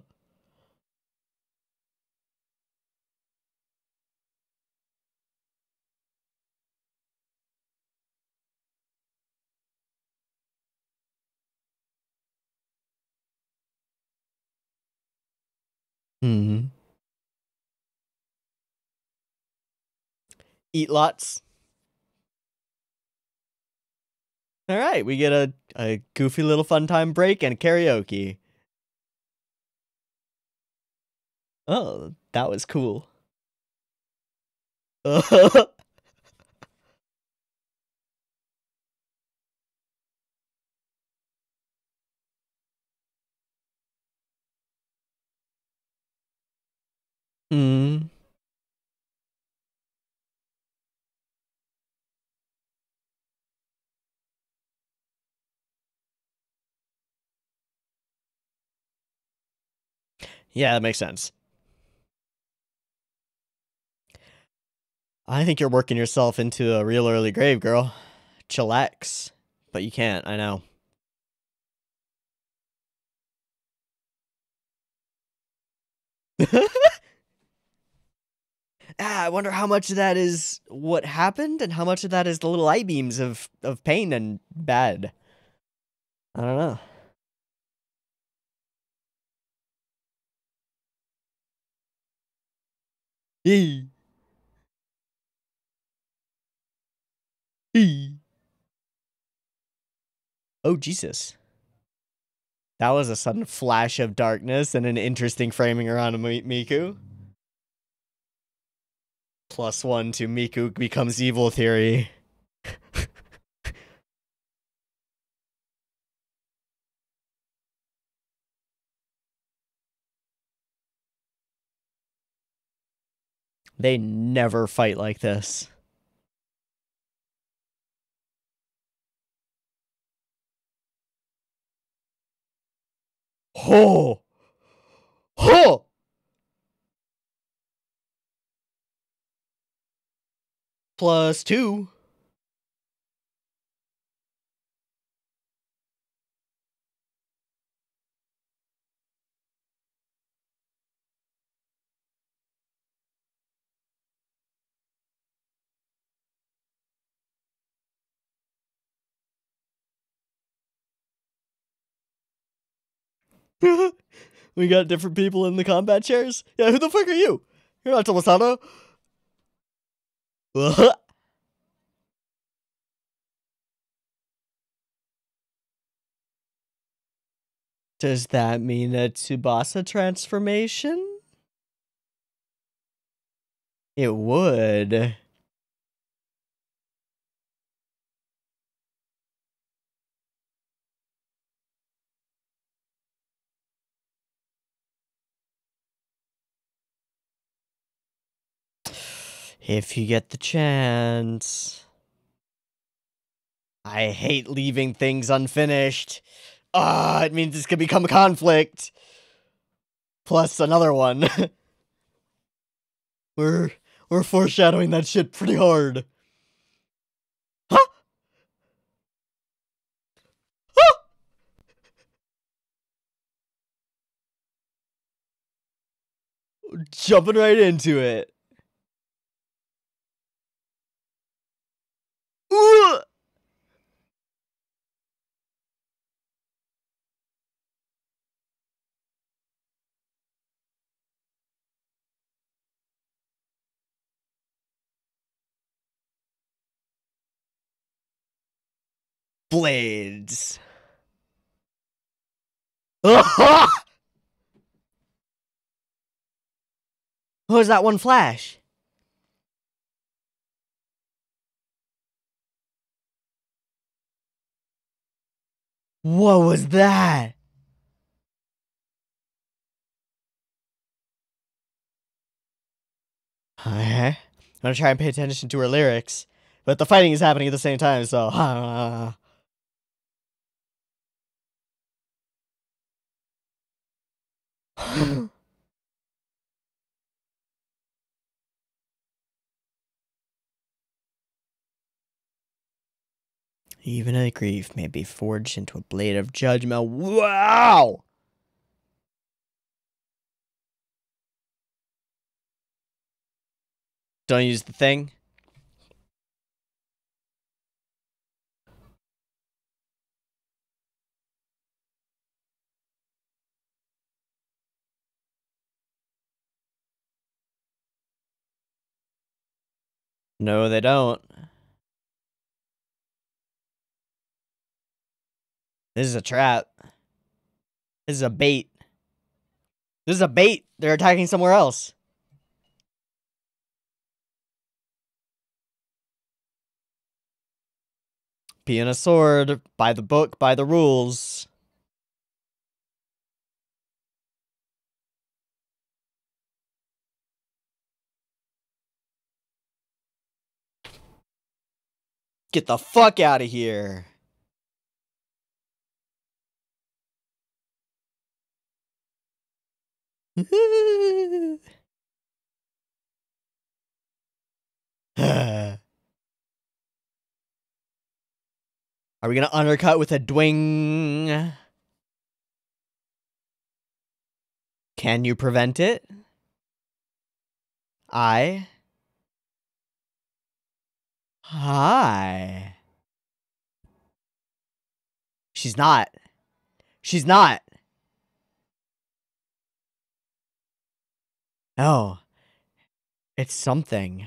Eat lots. All right, we get a goofy little fun time break and karaoke. Oh, that was cool. Hmm. Yeah, that makes sense. I think you're working yourself into a real early grave, girl. Chillax. But you can't, I know. I wonder how much of that is what happened and how much of that is the little eye beams of pain and bad. I don't know. Hey. Hey. Oh, Jesus. That was a sudden flash of darkness and an interesting framing around Miku. +1 to Miku becomes evil theory. They never fight like this. Ho! Ho! +2. We got different people in the combat chairs? Yeah, who the fuck are you? You're not Tomosato. Does that mean a Tsubasa transformation? It would. If you get the chance. I hate leaving things unfinished. Ah, it means this could become a conflict. Plus another one. we're We're foreshadowing that shit pretty hard. Huh? Huh? Jumping right into it. Ooh! Blades. What was that one flash? What was that? Okay. I'm gonna try and pay attention to her lyrics, but the fighting is happening at the same time, so. Even a grief may be forged into a blade of judgment. Wow! Don't use the thing. No, they don't. This is a trap. This is a bait. This is a bait. They're attacking somewhere else. P and a sword. By the book, by the rules. Get the fuck out of here. Are we gonna undercut with a dwing? Can you prevent it? Hi. She's not. She's not. No. It's something.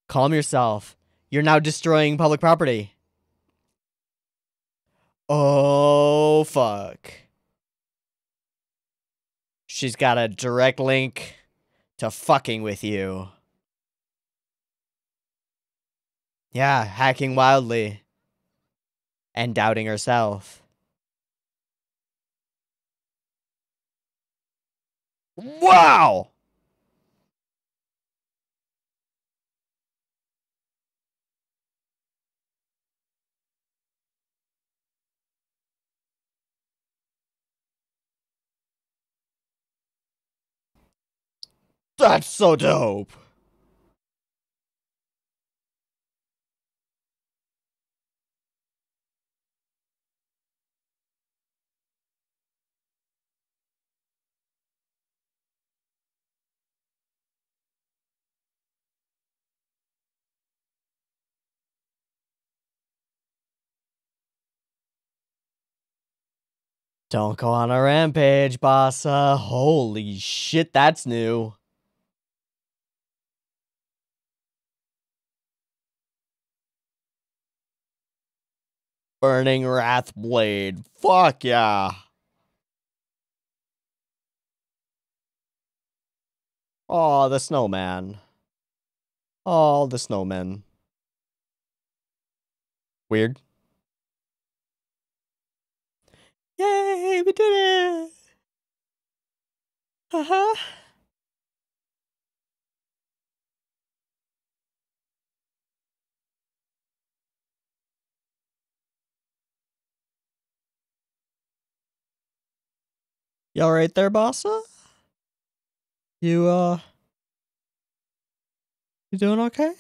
Calm yourself. You're now destroying public property. Oh, fuck. She's got a direct link to fucking with you. Yeah, hacking wildly. And doubting herself. Wow! That's so dope. Don't go on a rampage, bossa. Holy shit, that's new. Burning Wrath Blade. Fuck yeah. Oh, the snowman. Oh, the snowman. Weird. Yay, we did it! Haha. You alright there, bossa? You doing okay?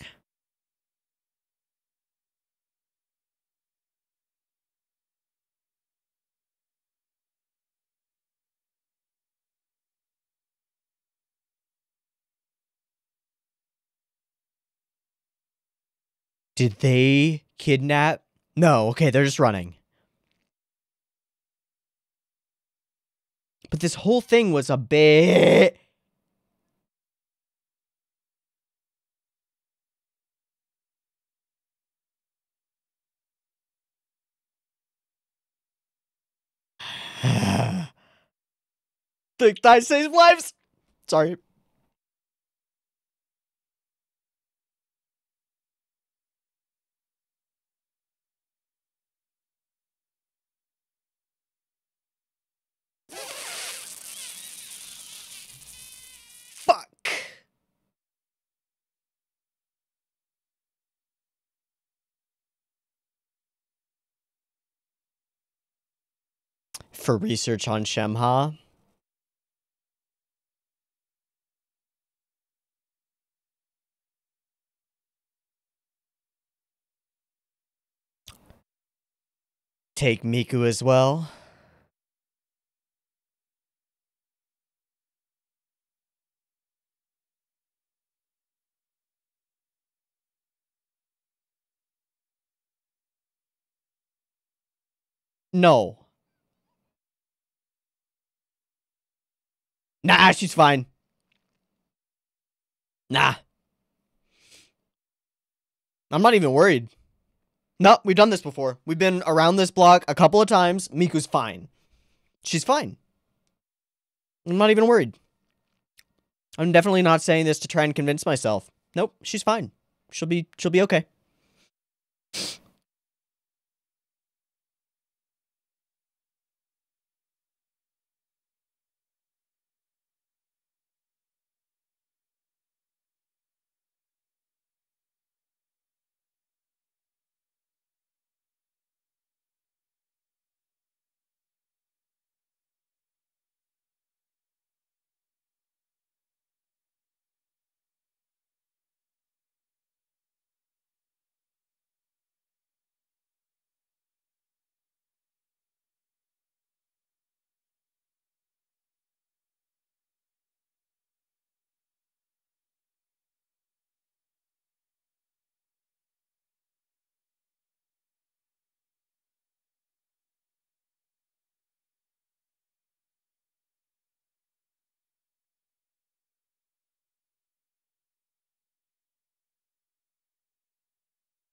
Did they kidnap? No, okay, they're just running. But this whole thing was a bit... The guy saves lives! Sorry. Fuck! For research on Shemha? Take Miku as well? No. Nah, she's fine. Nah. I'm not even worried. No, we've done this before. We've been around this block a couple of times. Miku's fine. She's fine. I'm not even worried. I'm definitely not saying this to try and convince myself. Nope, she's fine. She'll be okay.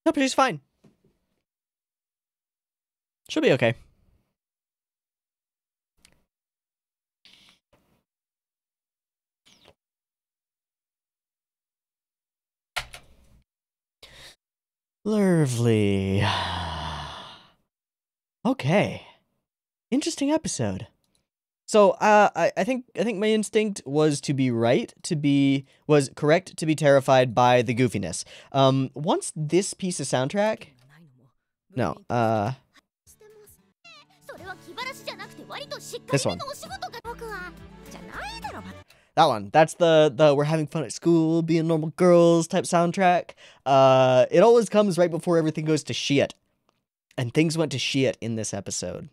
Nope, she's fine. She'll be okay. Lovely. Okay. Interesting episode. So, I think my instinct was to be correct to be terrified by the goofiness. Once this piece of soundtrack... No, this one. That one. That's the we're having fun at school, being normal girls type soundtrack. It always comes right before everything goes to shit. And things went to shit in this episode.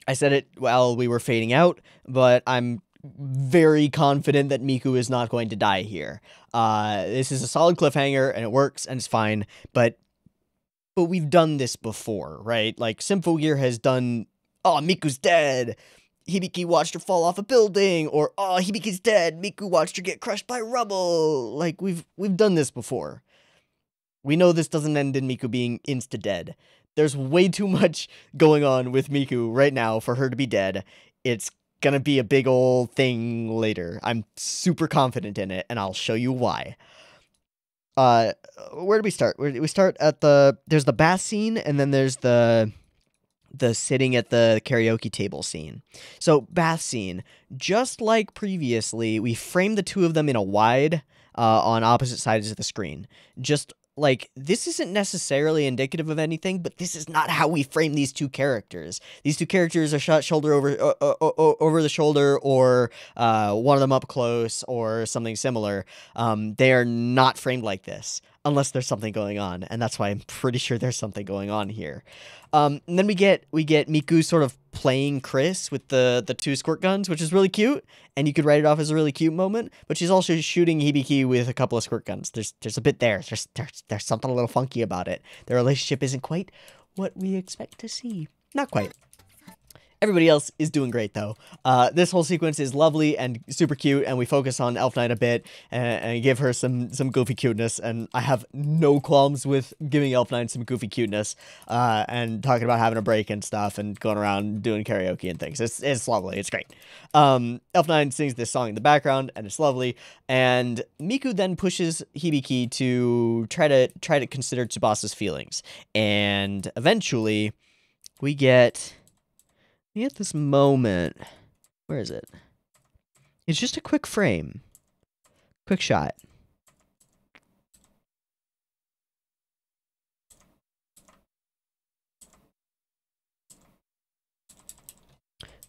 I said it while we were fading out, but I'm very confident that Miku is not going to die here. This is a solid cliffhanger, and it works, and it's fine, but we've done this before, right? Like, Symphogear has done, oh, Miku's dead, Hibiki watched her fall off a building, or, oh, Hibiki's dead, Miku watched her get crushed by rubble. Like, we've done this before. We know this doesn't end in Miku being insta-dead. There's way too much going on with Miku right now for her to be dead. It's gonna be a big old thing later. I'm super confident in it, and I'll show you why. Where do we start? We start at there's the bath scene, and then there's the sitting at the karaoke table scene. So, bath scene. Just like previously, we framed the two of them in a wide, on opposite sides of the screen. Just like, this isn't necessarily indicative of anything, but this is not how we frame these two characters. These two characters are shot shoulder over the shoulder, or one of them up close, or something similar. They are not framed like this, unless there's something going on, and that's why I'm pretty sure there's something going on here. And then we get Miku sort of playing Chris with the two squirt guns, which is really cute, and you could write it off as a really cute moment. But she's also shooting Hibiki with a couple of squirt guns. There's a bit there. There's something a little funky about it. Their relationship isn't quite what we expect to see. Not quite. Everybody else is doing great, though. This whole sequence is lovely and super cute, and we focus on Elf Knight a bit and give her some goofy cuteness, and I have no qualms with giving Elf Knight some goofy cuteness, and talking about having a break and stuff, and going around doing karaoke and things. It's lovely. It's great. Elf Knight sings this song in the background, and it's lovely, and Miku then pushes Hibiki to try to consider Tsubasa's feelings, and eventually we get this moment. Where is it? It's just a quick frame. Quick shot.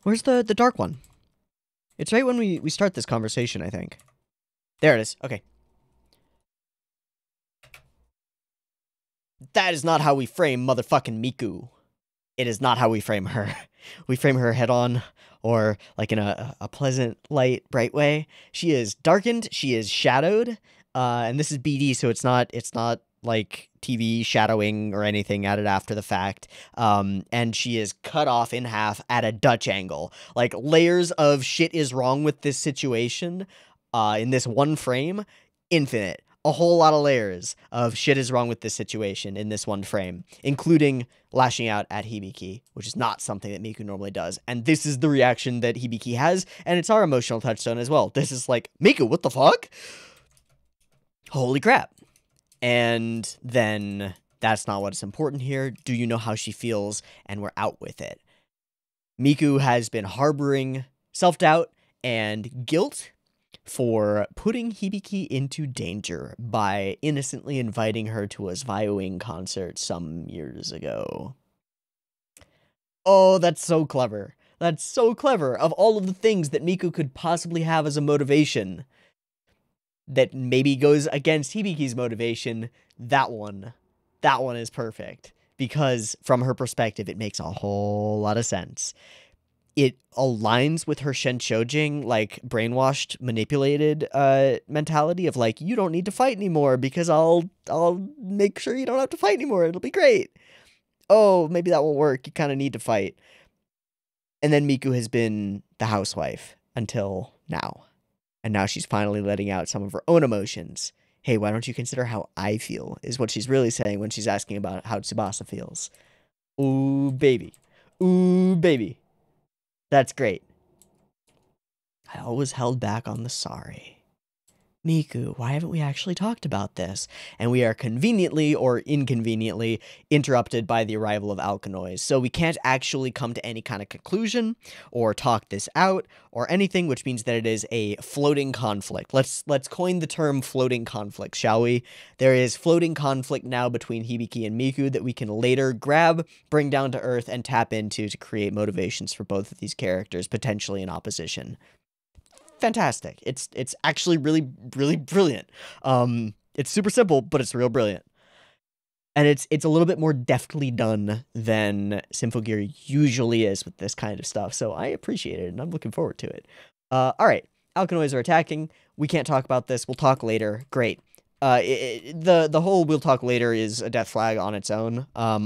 Where's the dark one? It's right when we start this conversation, I think. There it is. Okay. That is not how we frame motherfucking Miku. It is not how we frame her. We frame her head on, or like in a pleasant, light, bright way. She is darkened. She is shadowed. And this is BD, so it's not like TV shadowing or anything added after the fact. And she is cut off in half at a Dutch angle. Like, layers of shit is wrong with this situation in this one frame, infinite. A whole lot of layers of shit is wrong with this situation in this one frame, including lashing out at Hibiki, which is not something that Miku normally does. And this is the reaction that Hibiki has, and it's our emotional touchstone as well. This is like, Miku, what the fuck? Holy crap. And then that's not what's important here. Do you know how she feels? And we're out with it. Miku has been harboring self-doubt and guilt for putting Hibiki into danger by innocently inviting her to a Zviowing concert some years ago. Oh, that's so clever. That's so clever. Of all of the things that Miku could possibly have as a motivation that maybe goes against Hibiki's motivation, that one is perfect. Because from her perspective, it makes a whole lot of sense. It aligns with her Shenshojing, like, brainwashed, manipulated mentality of, like, you don't need to fight anymore because I'll make sure you don't have to fight anymore. It'll be great. Oh, maybe that won't work. You kind of need to fight. And then Miku has been the housewife until now. And now she's finally letting out some of her own emotions. Hey, why don't you consider how I feel, is what she's really saying when she's asking about how Tsubasa feels. Ooh, baby. Ooh, baby. That's great. I always held back on the sorry. Miku, why haven't we actually talked about this? And we are conveniently or inconveniently interrupted by the arrival of Alkanoids. So we can't actually come to any kind of conclusion or talk this out or anything, which means that it is a floating conflict. Let's coin the term floating conflict, shall we? There is floating conflict now between Hibiki and Miku that we can later grab, bring down to earth, and tap into to create motivations for both of these characters, potentially in opposition. Fantastic. It's actually really, really brilliant. It's super simple, but it's real brilliant. And it's a little bit more deftly done than Symphogear usually is with this kind of stuff. So I appreciate it, and I'm looking forward to it. All right. Alkanoids are attacking. We can't talk about this. We'll talk later. Great. The whole we'll talk later is a death flag on its own. I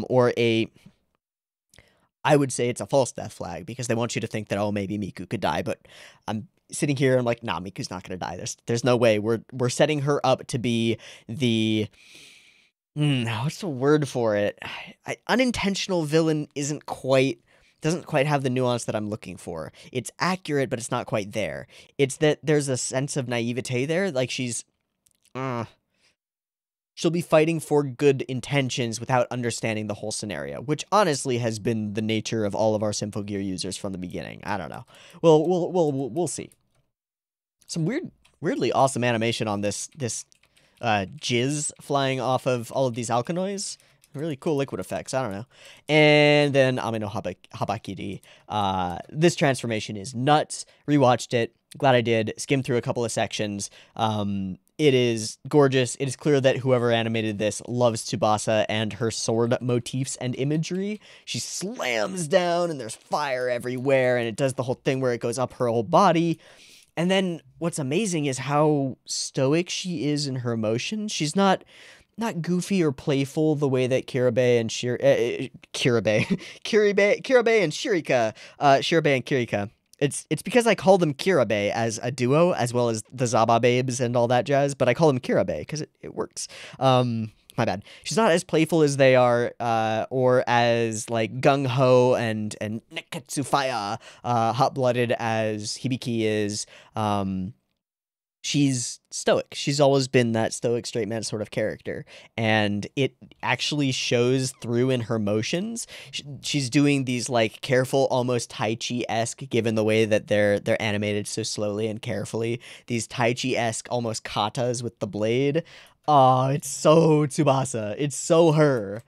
would say it's a false death flag, because they want you to think that, oh, maybe Miku could die, but I'm sitting here, I'm like, nah, Miku's not gonna die. There's no way. We're setting her up to be the what's the word for it? Unintentional villain doesn't quite have the nuance that I'm looking for. It's accurate, but it's not quite there. It's that there's a sense of naivete there, like she'll be fighting for good intentions without understanding the whole scenario, which honestly has been the nature of all of our Symphogear users from the beginning. I don't know. We'll see. Some weirdly awesome animation on this jizz flying off of all of these alkanoids. Really cool liquid effects, I don't know. And then Ame no Habakiri. This transformation is nuts. Rewatched it. Glad I did. Skimmed through a couple of sections. It is gorgeous. It is clear that whoever animated this loves Tsubasa and her sword motifs and imagery. She slams down and there's fire everywhere, and it does the whole thing where it goes up her whole body. And then what's amazing is how stoic she is in her emotions. She's not goofy or playful the way that Kirabe and Kirika. It's because I call them Kirabe as a duo, as well as the Zaba babes and all that jazz, but I call them Kirabe because it works. My bad. She's not as playful as they are, or as like gung-ho and Neketsu hot-blooded as Hibiki is. She's stoic. She's always been that stoic straight man sort of character, and it actually shows through in her motions. She's doing these like careful, almost Tai Chi-esque, given the way that they're animated so slowly and carefully. These Tai Chi-esque, almost katas with the blade. Oh, it's so Tsubasa. It's so her.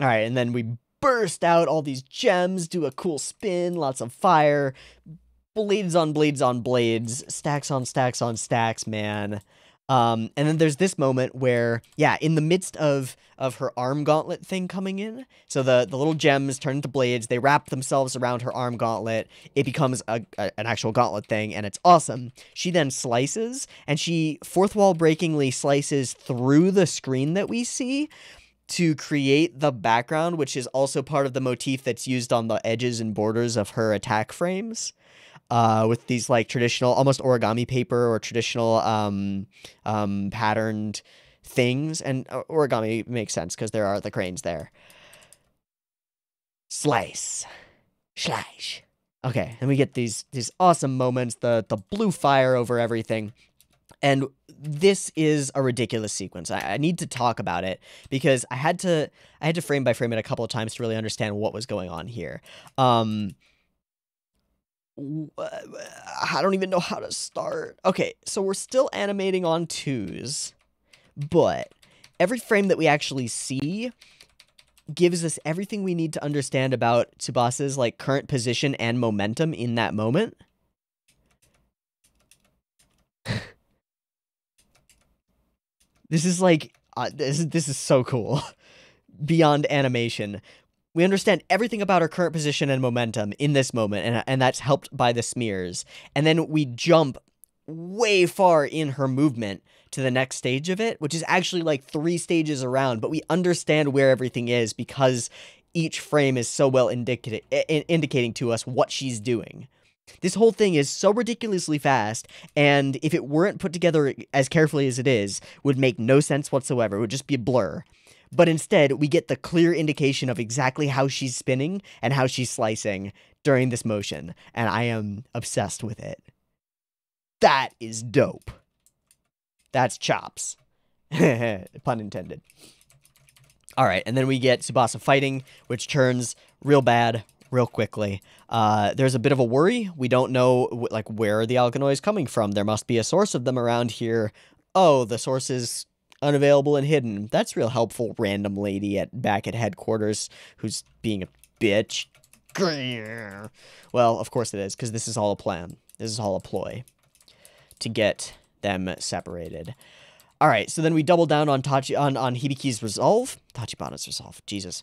All right, and then we burst out all these gems, do a cool spin, lots of fire. Blades on blades on blades, stacks on stacks on stacks, man. And then there's this moment where, yeah, in the midst of her arm gauntlet thing coming in, so the little gems turn into blades, they wrap themselves around her arm gauntlet, it becomes an actual gauntlet thing, and it's awesome. She then slices, and she fourth wall breakingly slices through the screen that we see to create the background, which is also part of the motif that's used on the edges and borders of her attack frames. With these like traditional, almost origami paper or traditional patterned things, and origami makes sense because there are the cranes there. Slice, slash. Okay, and we get these awesome moments, the blue fire over everything, and this is a ridiculous sequence. I need to talk about it because I had to frame by frame it a couple of times to really understand what was going on here. I don't even know how to start. Okay, so we're still animating on 2s, but every frame that we actually see gives us everything we need to understand about Tsubasa's like current position and momentum in that moment. This is like this is so cool. Beyond animation. We understand everything about her current position and momentum in this moment, and that's helped by the smears. And then we jump way far in her movement to the next stage of it, which is actually like 3 stages around, but we understand where everything is because each frame is so well indicating to us what she's doing. This whole thing is so ridiculously fast, and if it weren't put together as carefully as it is, would make no sense whatsoever. It would just be a blur. But instead, we get the clear indication of exactly how she's spinning and how she's slicing during this motion, and I am obsessed with it. That is dope. That's chops. Pun intended. All right, and then we get Tsubasa fighting, which turns real bad real quickly. There's a bit of a worry. We don't know like where the alkanoid is coming from. There must be a source of them around here. Oh, the source is unavailable and hidden. That's real helpful, random lady back at headquarters who's being a bitch. Well, of course it is, because this is all a plan. This is all a ploy to get them separated. All right, so then we double down on Hibiki's resolve. Tachibana's resolve. Jesus.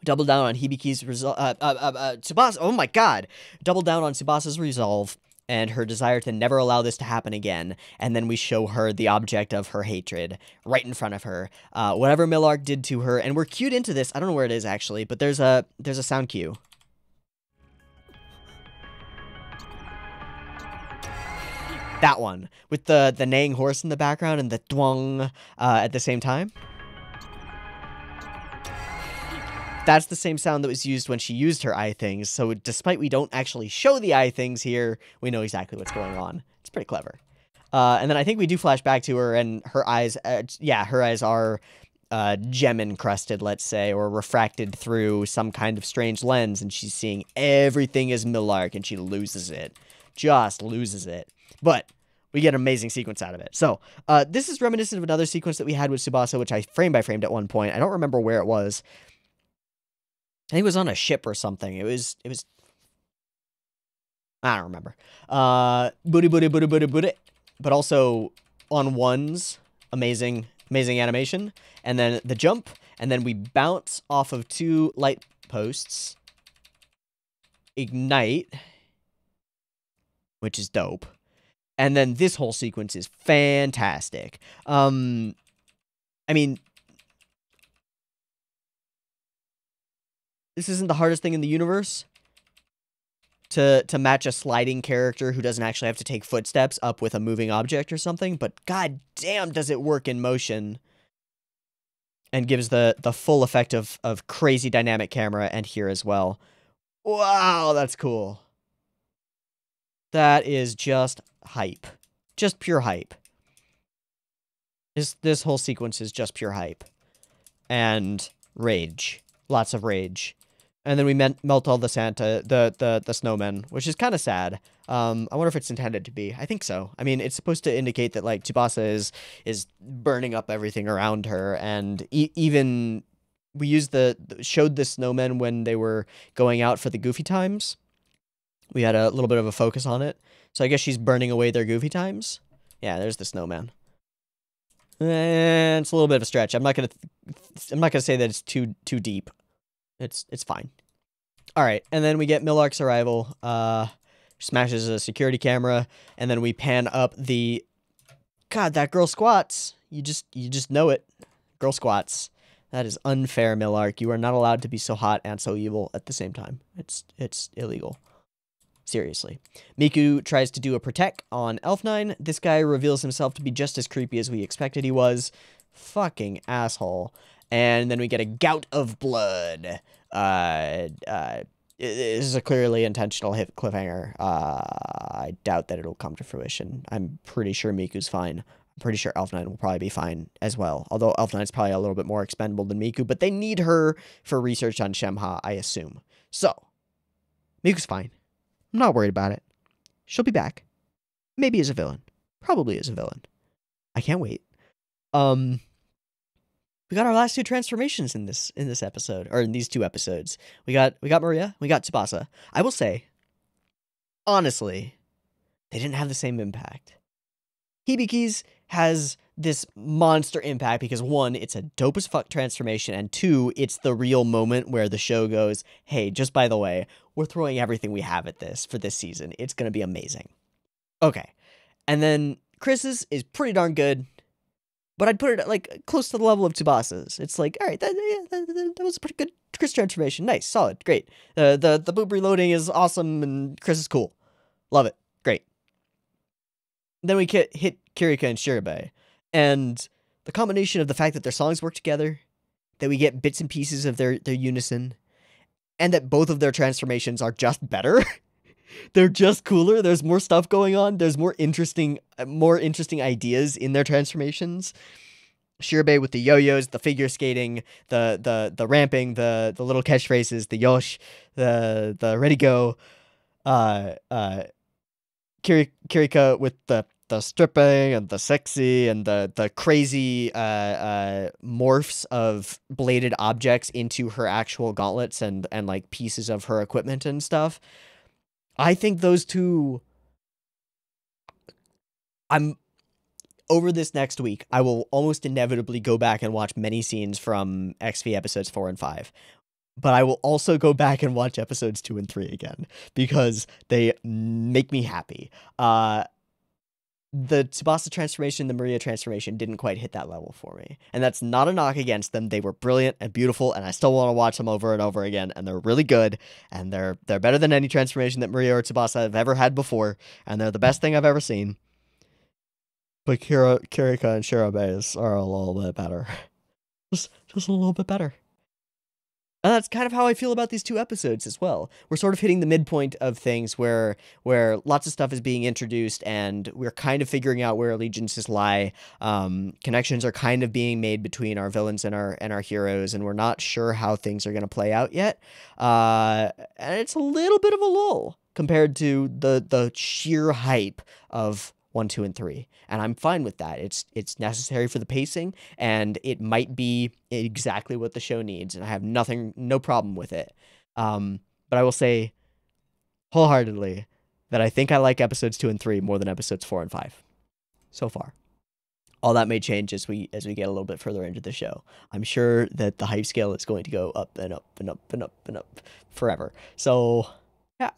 Double down on Hibiki's resolve. Tsubasa. Oh my god. Double down on Tsubasa's resolve and her desire to never allow this to happen again, and then we show her the object of her hatred right in front of her. Whatever Millark did to her, and we're cued into this. I don't know where it is actually, but there's a sound cue. That one with the neighing horse in the background and the twang at the same time. That's the same sound that was used when she used her eye things, so despite we don't actually show the eye things here, we know exactly what's going on. It's pretty clever. And then I think we do flash back to her, and her eyes, her eyes are gem-encrusted, let's say, or refracted through some kind of strange lens, and she's seeing everything as Millark, and she loses it. Just loses it. But We get an amazing sequence out of it. So, this is reminiscent of another sequence that we had with Tsubasa, which I frame by framed at one point. I don't remember where it was. I think it was on a ship or something. It was I don't remember. Booty, booty, booty, booty, booty. But also on ones, amazing animation. And then the jump, and then we bounce off of 2 light posts. Ignite, which is dope. And then this whole sequence is fantastic. I mean, this isn't the hardest thing in the universe to match a sliding character who doesn't actually have to take footsteps up with a moving object or something, but god damn does it work in motion and gives the full effect of crazy dynamic camera, and here as well. Wow, that's cool. That is just hype. Just pure hype. This whole sequence is just pure hype. And rage. Lots of rage. And then we melt all the the snowmen, which is kind of sad. I wonder if it's intended to be. I think so. I mean, it's supposed to indicate that, like, Tsubasa is burning up everything around her, and even we used showed the snowmen when they were going out for the goofy times. We had a little bit of a focus on it. So I guess she's burning away their goofy times. Yeah, there's the snowman. And it's a little bit of a stretch. I'm not gonna say that it's too deep. It's fine. All right, and then we get Millark's arrival. Smashes a security camera, and then we pan up the. God, that girl squats. You just know it. Girl squats. That is unfair, Millark. You are not allowed to be so hot and so evil at the same time. It's illegal. Seriously. Miku tries to do a protect on Elf9. This guy reveals himself to be just as creepy as we expected he was. Fucking asshole. And then we get a gout of blood. This is a clearly intentional hit cliffhanger. I doubt that it'll come to fruition. I'm pretty sure Miku's fine. I'm pretty sure Elf9 will probably be fine as well. Although Elf9's probably a little bit more expendable than Miku, but they need her for research on Shemha, I assume. So, Miku's fine. I'm not worried about it. She'll be back. Maybe as a villain. Probably as a villain. I can't wait. We got our last 2 transformations in this episode, or in these 2 episodes. We got Maria, we got Tsubasa. I will say, honestly, they didn't have the same impact. Hibiki's has this monster impact because 1, it's a dope as fuck transformation, and 2, it's the real moment where the show goes, hey, just by the way, we're throwing everything we have at this for this season. It's going to be amazing. Okay. And then Chris's is pretty darn good, but I'd put it like close to the level of Tsubasa's. It's like, all right, that was a pretty good Chris transformation. Nice, solid, great. The boob reloading is awesome, and Chris is cool. Love it. Great. Then we hit Kirika and Shirabe. And the combination of the fact that their songs work together, that we get bits and pieces of their unison, and that both of their transformations are just better. They're just cooler. There's more stuff going on. There's more interesting ideas in their transformations. Shirabe with the yo-yos, the figure skating, the ramping, the little catchphrases, the yosh, the ready go. Kirika with the stripping and the sexy and the crazy morphs of bladed objects into her actual gauntlets and like pieces of her equipment and stuff. I think those 2. Over this next week, I will almost inevitably go back and watch many scenes from XV episodes 4 and 5. But I will also go back and watch episodes 2 and 3 again because they make me happy. The Tsubasa transformation, the Maria transformation didn't quite hit that level for me. And that's not a knock against them. They were brilliant and beautiful, and I still want to watch them over and over again, and they're really good, and they're better than any transformation that Maria or Tsubasa have ever had before, and they're the best thing I've ever seen. But Kirika and Shirabe are a little bit better. Just a little bit better. And that's kind of how I feel about these 2 episodes as well. We're sort of hitting the midpoint of things where lots of stuff is being introduced and we're kind of figuring out where allegiances lie. Connections are kind of being made between our villains and our heroes, and we're not sure how things are going to play out yet. And it's a little bit of a lull compared to the sheer hype of 1, 2, and 3. And I'm fine with that. It's necessary for the pacing, and it might be exactly what the show needs, and I have no problem with it. But I will say wholeheartedly that I think I like episodes 2 and 3 more than episodes 4 and 5 so far. All that may change as we get a little bit further into the show. I'm sure that the hype scale is going to go up and up and up and up and up forever. So, yeah.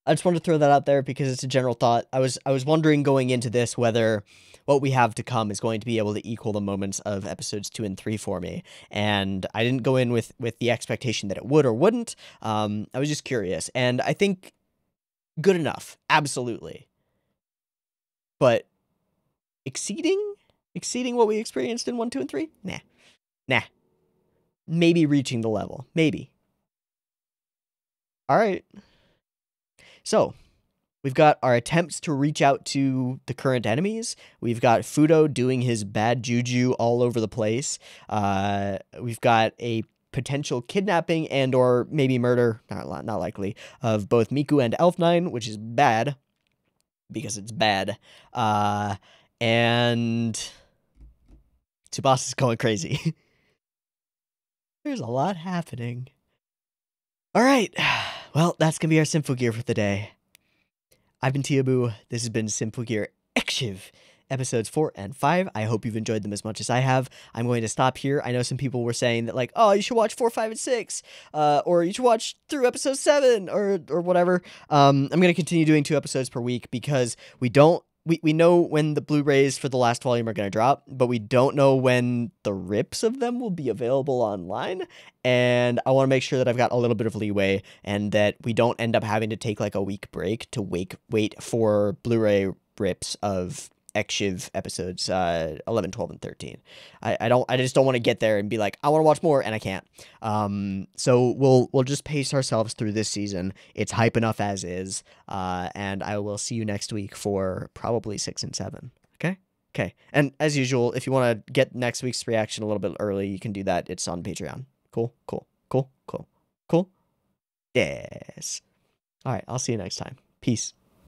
I just wanted to throw that out there because it's a general thought. I was wondering going into this whether what we have to come is going to be able to equal the moments of episodes 2 and 3 for me. And I didn't go in with the expectation that it would or wouldn't. I was just curious. And I think good enough. Absolutely. But exceeding what we experienced in 1, 2, and 3? Nah. Maybe reaching the level. Maybe. All right. So, we've got our attempts to reach out to the current enemies. We've got Fudo doing his bad juju all over the place. We've got a potential kidnapping and or maybe murder, not likely, of both Miku and Elf9, which is bad because it's bad. And Tsubasa's going crazy. There's a lot happening. All right. Well, that's going to be our Symphogear for the day. I've been Teeaboo. This has been Symphogear Exhiv, episodes 4 and 5. I hope you've enjoyed them as much as I have. I'm going to stop here. I know some people were saying that, like, oh, you should watch 4, 5, and 6, or you should watch through episode 7, or whatever. I'm going to continue doing 2 episodes per week because we know when the Blu-rays for the last volume are going to drop, but we don't know when the rips of them will be available online, and I want to make sure that I've got a little bit of leeway and that we don't end up having to take like a week break to wait for Blu-ray rips of Exhiv episodes 11, 12, and 13. I just don't want to get there and be like, I want to watch more, and I can't. So we'll just pace ourselves through this season. It's hype enough as is, and I will see you next week for probably 6 and 7. Okay. And as usual, if you want to get next week's reaction a little bit early, you can do that. It's on Patreon. Cool. Yes. All right. I'll see you next time. Peace.